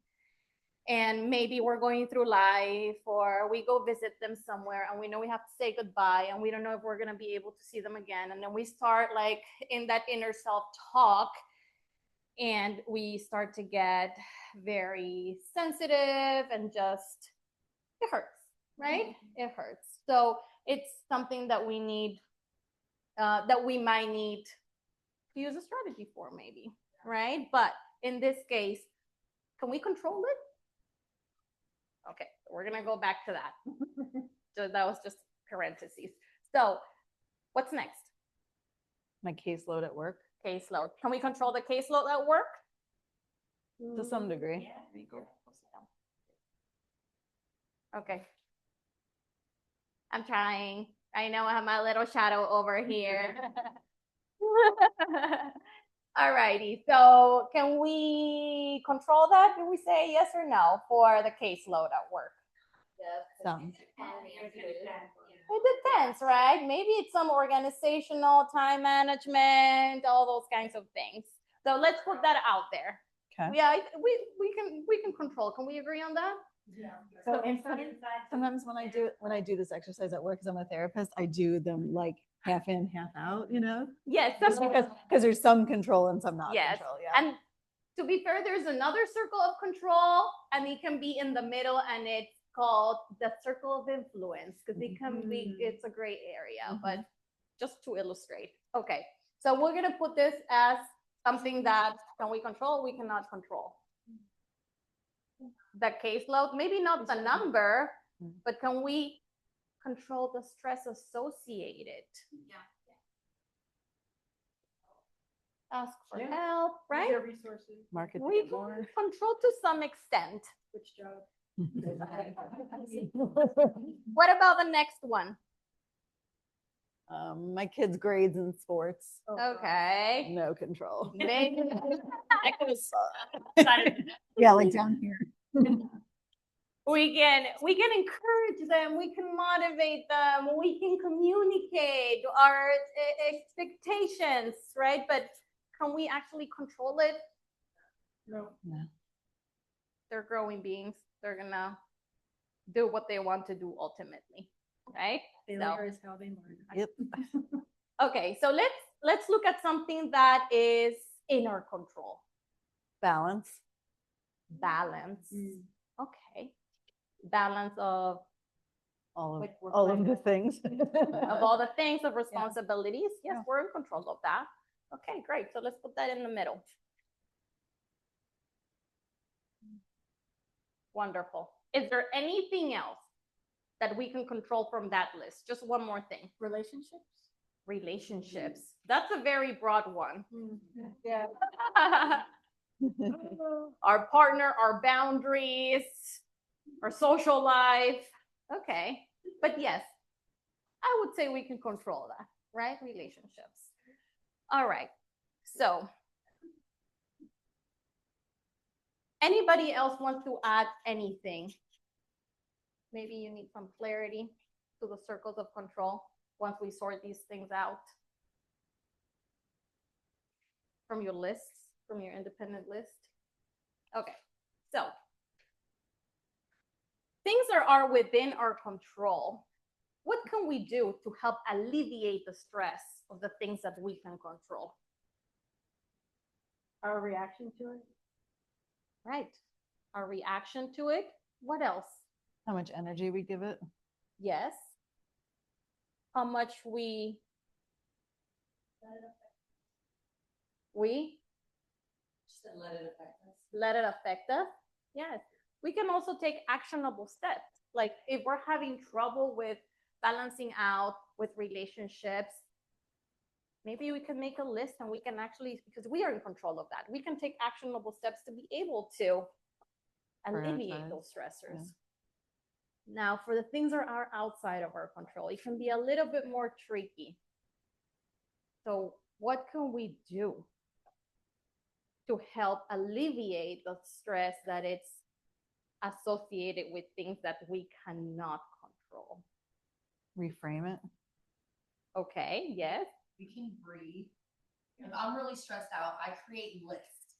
and maybe we're going through life, or we go visit them somewhere and we know we have to say goodbye and we don't know if we're going to be able to see them again. And then we start like in that inner self talk, and we start to get very sensitive, and just it hurts, right? It hurts. So it's something that we need, that we might need to use a strategy for, maybe, right? But in this case, can we control it? Okay, we're gonna go back to that. So that was just parentheses. So what's next? My caseload at work. Caseload. Can we control the caseload at work? To some degree. Okay. I'm trying. I know I have my little shadow over here. All righty. So can we control that? Do we say yes or no for the caseload at work? Some. It depends, right? Maybe it's some organizational, time management, all those kinds of things. So let's put that out there. Okay. Yeah, we can control. Can we agree on that? Yeah. So sometimes when I do this exercise at work, because I'm a therapist, I do them like half in, half out, you know? Yes. Just because there's some control and some not Yes. control. Yeah. And to be fair, there's another circle of control, and it can be in the middle, and it's called the circle of influence, because it can be, it's a gray area, but just to illustrate. Okay. So we're going to put this as something that can we control, we cannot control. The caseload, maybe not the number, but can we control the stress associated? Yeah. ask for help, right? Their resources. Market We can control to some extent. Which job? What about the next one? My kids' grades in sports. Okay. No control. Yeah, like down here. We can encourage them, we can motivate them, we can communicate our expectations, right? But can we actually control it? No. They're growing beings. They're gonna do what they want to do ultimately, right? Failure is how they learn. Yep. Okay, so let's look at something that is in our control. Balance. Balance. Okay. Balance of All of the things. of all the things of responsibilities. Yes, we're in control of that. Okay, great. So let's put that in the middle. Wonderful. Is there anything else that we can control from that list? Just one more thing. Relationships? Relationships. That's a very broad one. Yeah. Our partner, our boundaries, our social life. Okay. But yes, I would say we can control that, right? Relationships. All right. So, anybody else wants to add anything? Maybe you need some clarity to the circles of control once we sort these things out from your lists, from your independent list. Okay, so things that are within our control. What can we do to help alleviate the stress of the things that we can control? Our reaction to it? Right. Our reaction to it. What else? How much energy we give it. Yes. How much we Just let it affect us. let it affect us. Yes. We can also take actionable steps. Like if we're having trouble with balancing out with relationships, maybe we can make a list and we can actually, because we are in control of that, we can take actionable steps to be able to alleviate those stressors. Yeah. Now, for the things that are outside of our control, it can be a little bit more tricky. So what can we do to help alleviate the stress that it's associated with things that we cannot control? Reframe it. Okay, yes. We can breathe. If I'm really stressed out, I create lists.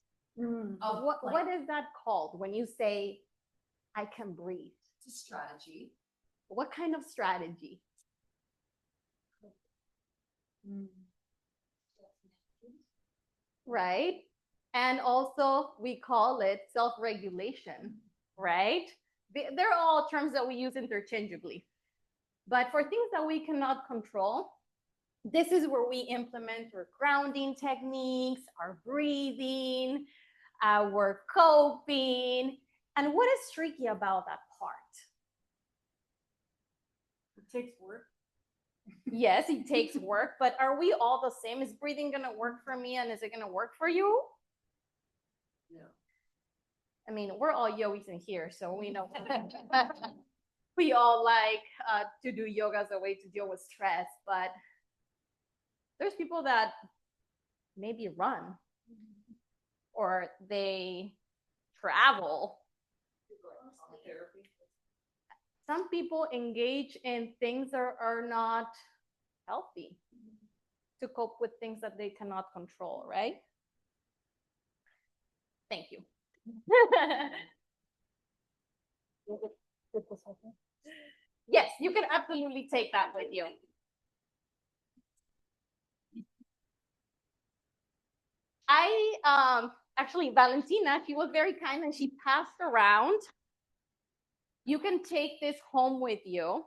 Of what is that called when you say, I can breathe? It's a strategy. What kind of strategy? Right? And also we call it self-regulation, right? They're all terms that we use interchangeably. But for things that we cannot control, this is where we implement our grounding techniques, our breathing, our coping. And what is tricky about that part? It takes work. Yes, it takes work, but are we all the same? Is breathing gonna work for me and is it gonna work for you? No. I mean, we're all yogis in here, so we know. We all like to do yoga as a way to deal with stress, but there's people that maybe run or they travel. Some people engage in things that are not healthy to cope with things that they cannot control, right? Thank you. Yes, you can absolutely take that with you. Actually, Valentina, she was very kind and she passed around. You can take this home with you.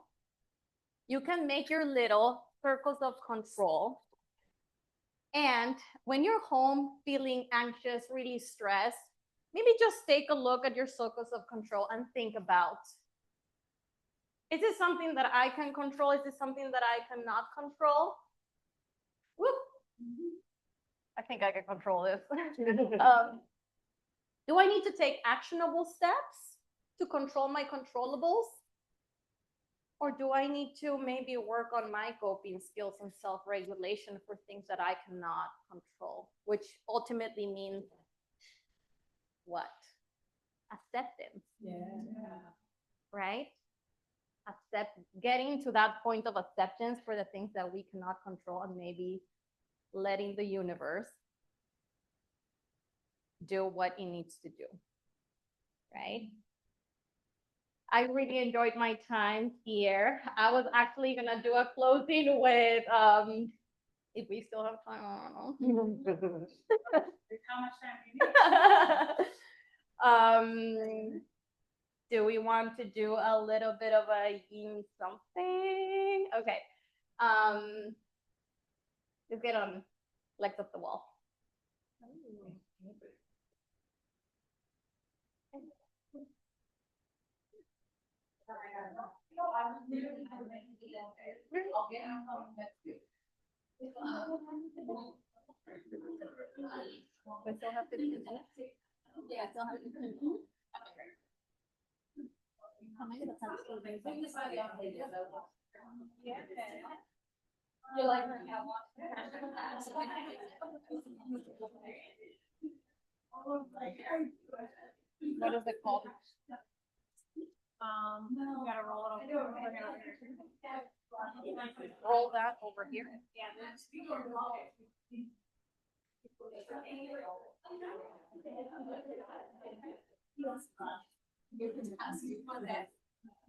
You can make your little circles of control. And when you're home feeling anxious, really stressed, maybe just take a look at your circles of control and think about, is this something that I can control? Is this something that I cannot control? Whoop. I think I can control this. Do I need to take actionable steps to control my controllables? Or do I need to maybe work on my coping skills and self-regulation for things that I cannot control, which ultimately means what? Acceptance. Yeah. Right? Getting to that point of acceptance for the things that we cannot control, and maybe letting the universe do what it needs to do. Right? I really enjoyed my time here. I was actually gonna do a closing with if we still have time, I don't know. How much time do you need? Do we want to do a little bit of a yin something? Okay. Let's get on legs up the wall. We still have 15 minutes. Yeah, still have 15 minutes. What is it called? You gotta roll it over. Roll that over here.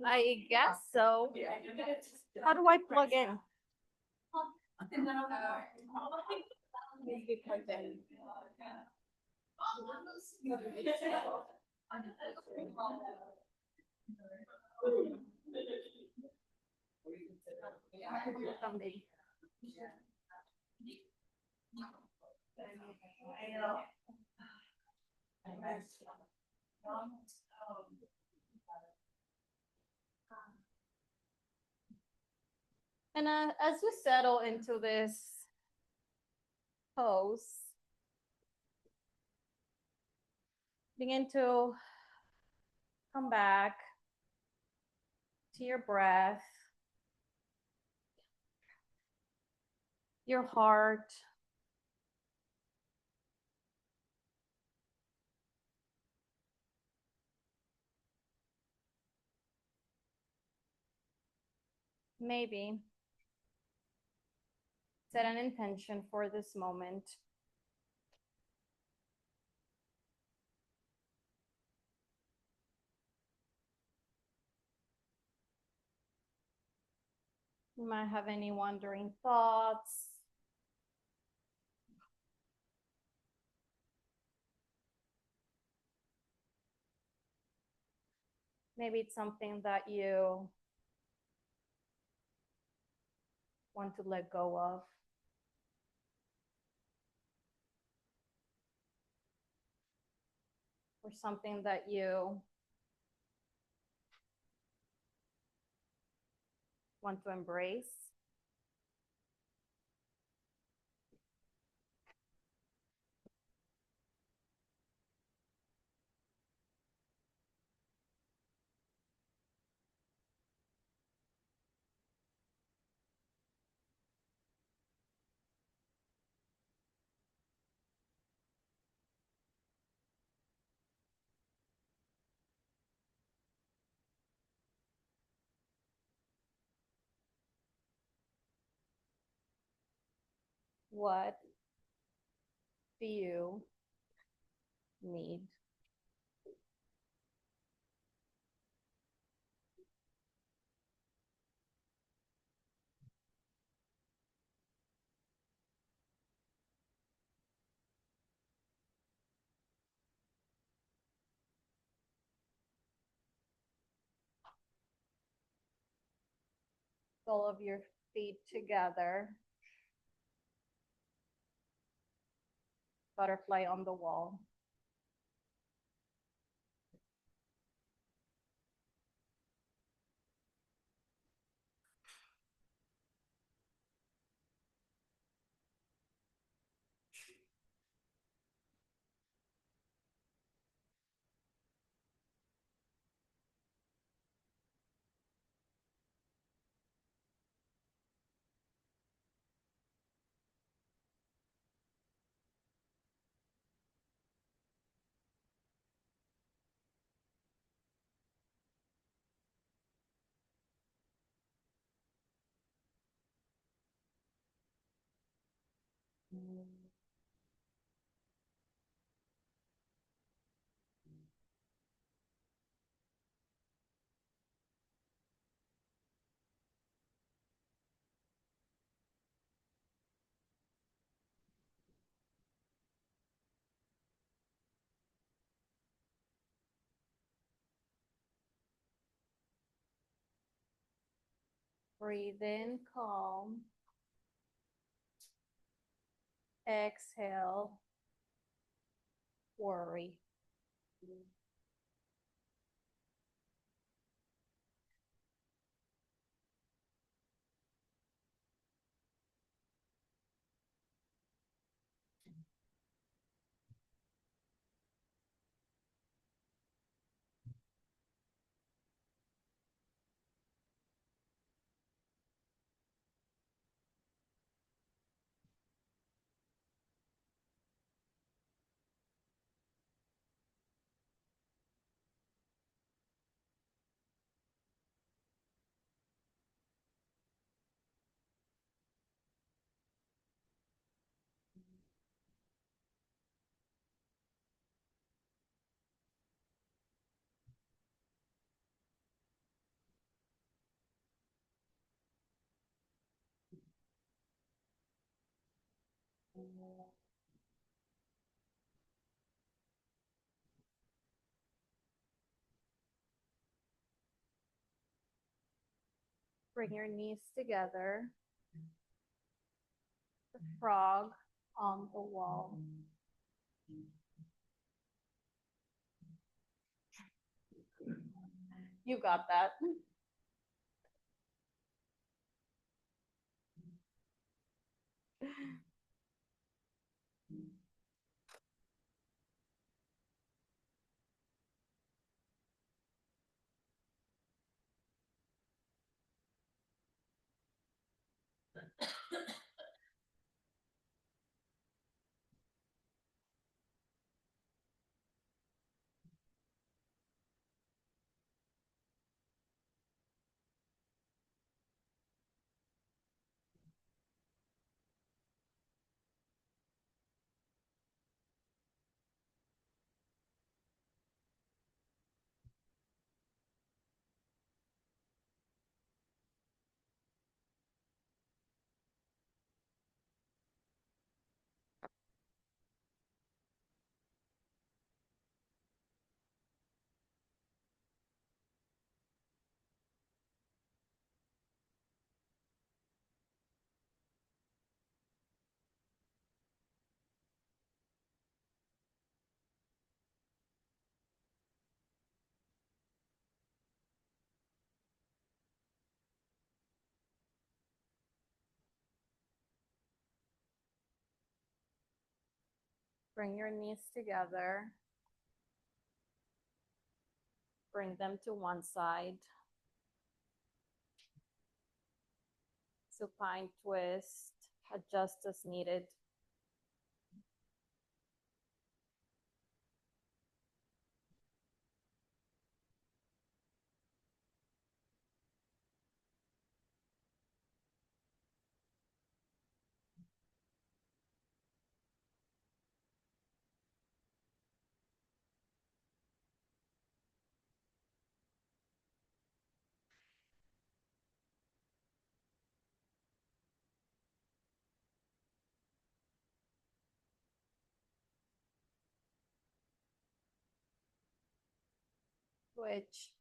I guess so. How do I plug in? Somebody. And as you settle into this pose, begin to come back to your breath, your heart, maybe set an intention for this moment. You might have any wandering thoughts. Maybe it's something that you want to let go of. Or something that you want to embrace. What do you need? All of your feet together. Butterfly on the wall. Breathe in, calm. Exhale, worry. Bring your knees together. The frog on the wall. You got that. Bring your knees together. Bring them to one side. Supine twist, adjust as needed. Switch.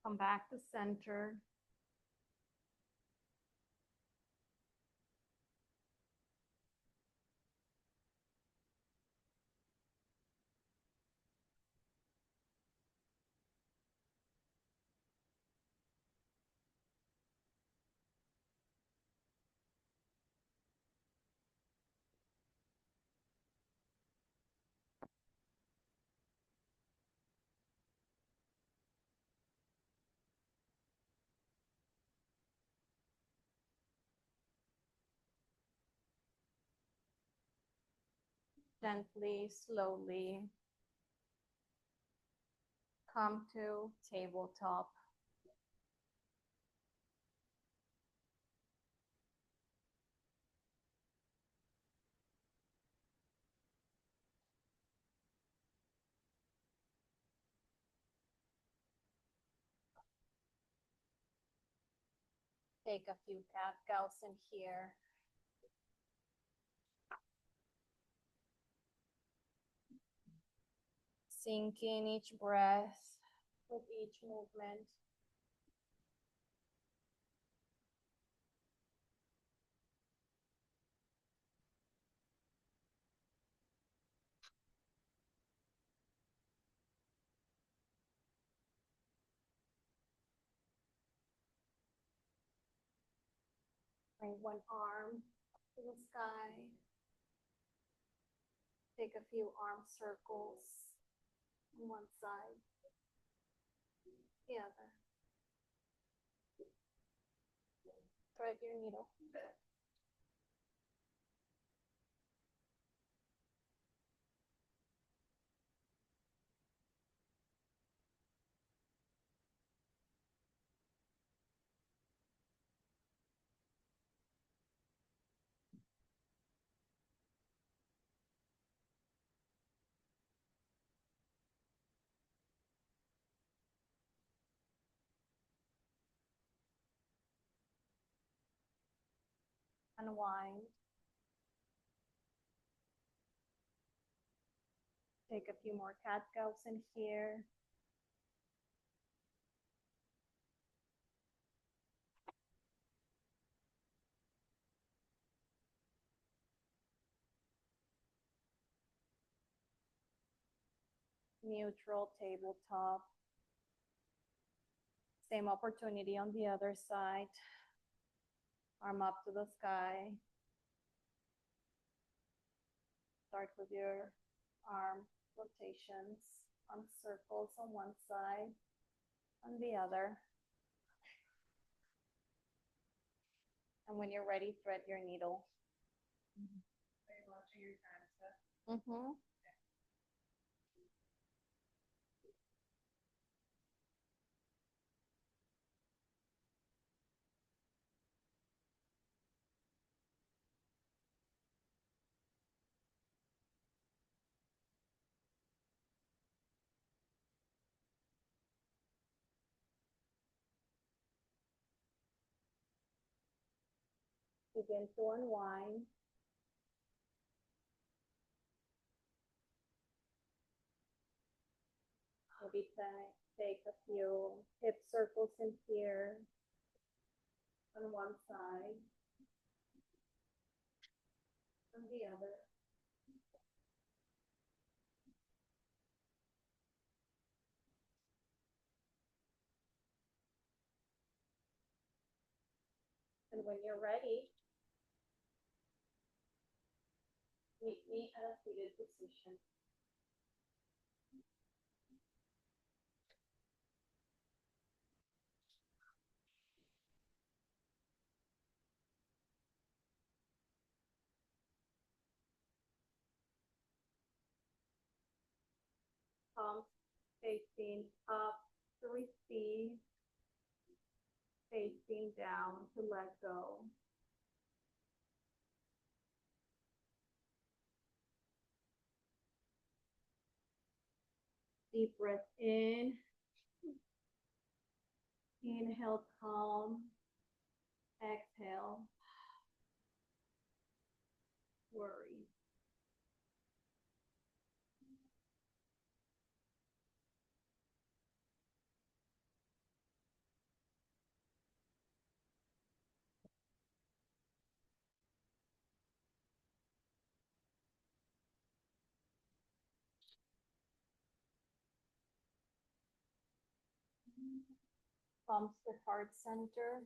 Come back to center. Gently, slowly come to tabletop. Take a few cat cows in here. Sink in each breath with each movement. Bring one arm to the sky. Take a few arm circles on one side, the other. Thread your needle. Unwind. Take a few more cat cows in here. Neutral tabletop. Same opportunity on the other side. Arm up to the sky. Start with your arm rotations on circles on one side, on the other. And when you're ready, thread your needle. Are you watching your time, Stef? Mm-hmm. Begin to unwind. Maybe take a few hip circles in here on one side, on the other. And when you're ready, meet me at a seated position. Palms facing up to receive, facing down to let go. Deep breath in. Inhale, calm. Exhale, worry. Palms to heart center.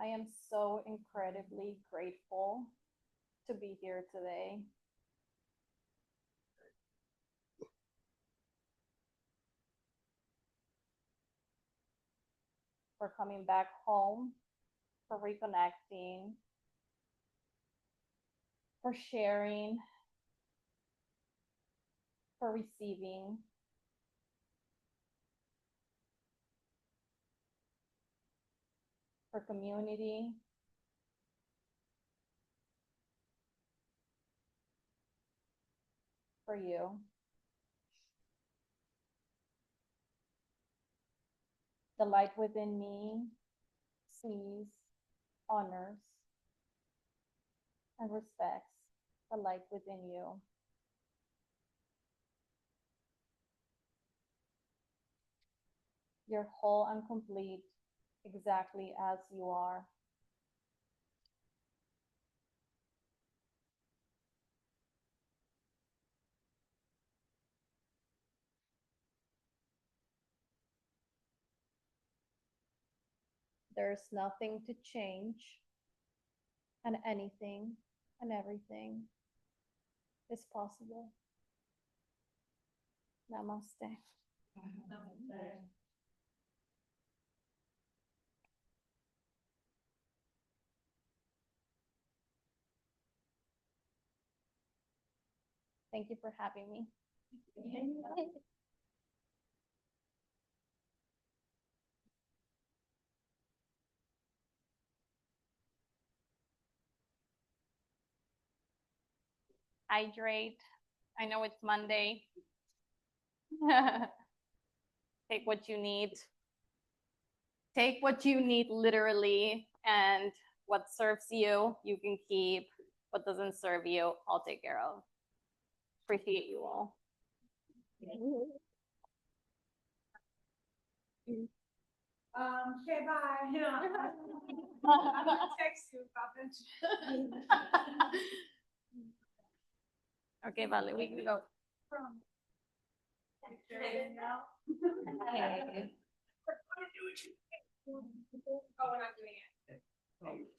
I am so incredibly grateful to be here today. For coming back home, for reconnecting, for sharing, for receiving. For community. For you. The light within me sees, honors, and respects the light within you. You're whole and complete exactly as you are. There's nothing to change, and anything and everything is possible. Namaste. Thank you for having me. Hydrate. I know it's Monday. Take what you need. Take what you need literally, and what serves you, you can keep. What doesn't serve you, I'll take care of. Appreciate you all. Okay, bye. I'm gonna text you about it. Okay, Vale, we can go. Okay.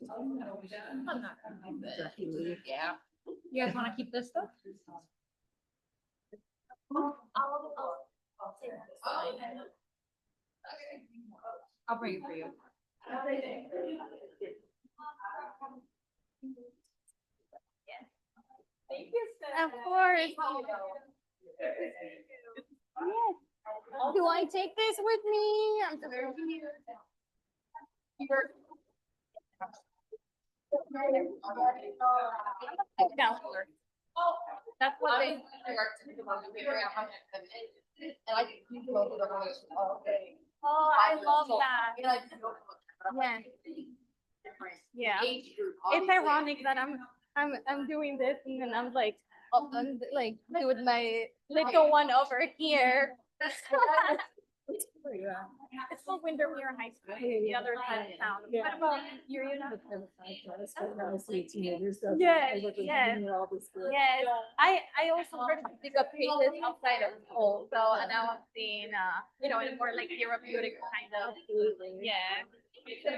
Oh, we're not doing it. I'm not gonna do this. Yeah. You guys want to keep this stuff? I'll bring it for you. Thank you, Stef. Of course. Yes. Do I take this with me? I'm very cute. Counselor. That's what they. Oh, I love that. Yeah. Yeah. It's ironic that I'm doing this and then I'm like doing my little one over here. It's called Windermere High School, the other side of town. What about your unit? Yes, yes. Yes. I also heard to pick up cases outside of school. So now I'm seeing in a more like therapeutic kind of. Yeah. Thank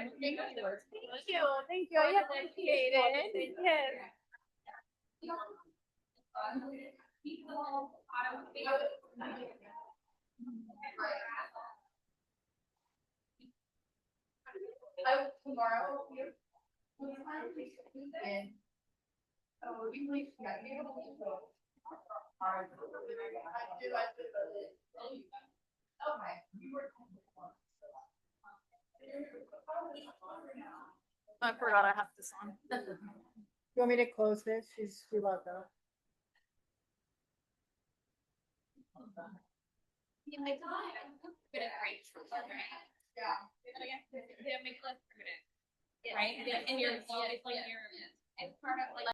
you. Thank you. I appreciate it. Yes. Tomorrow. I forgot I have this on. You want me to close this? She logged out. Right? And you're, it's part of like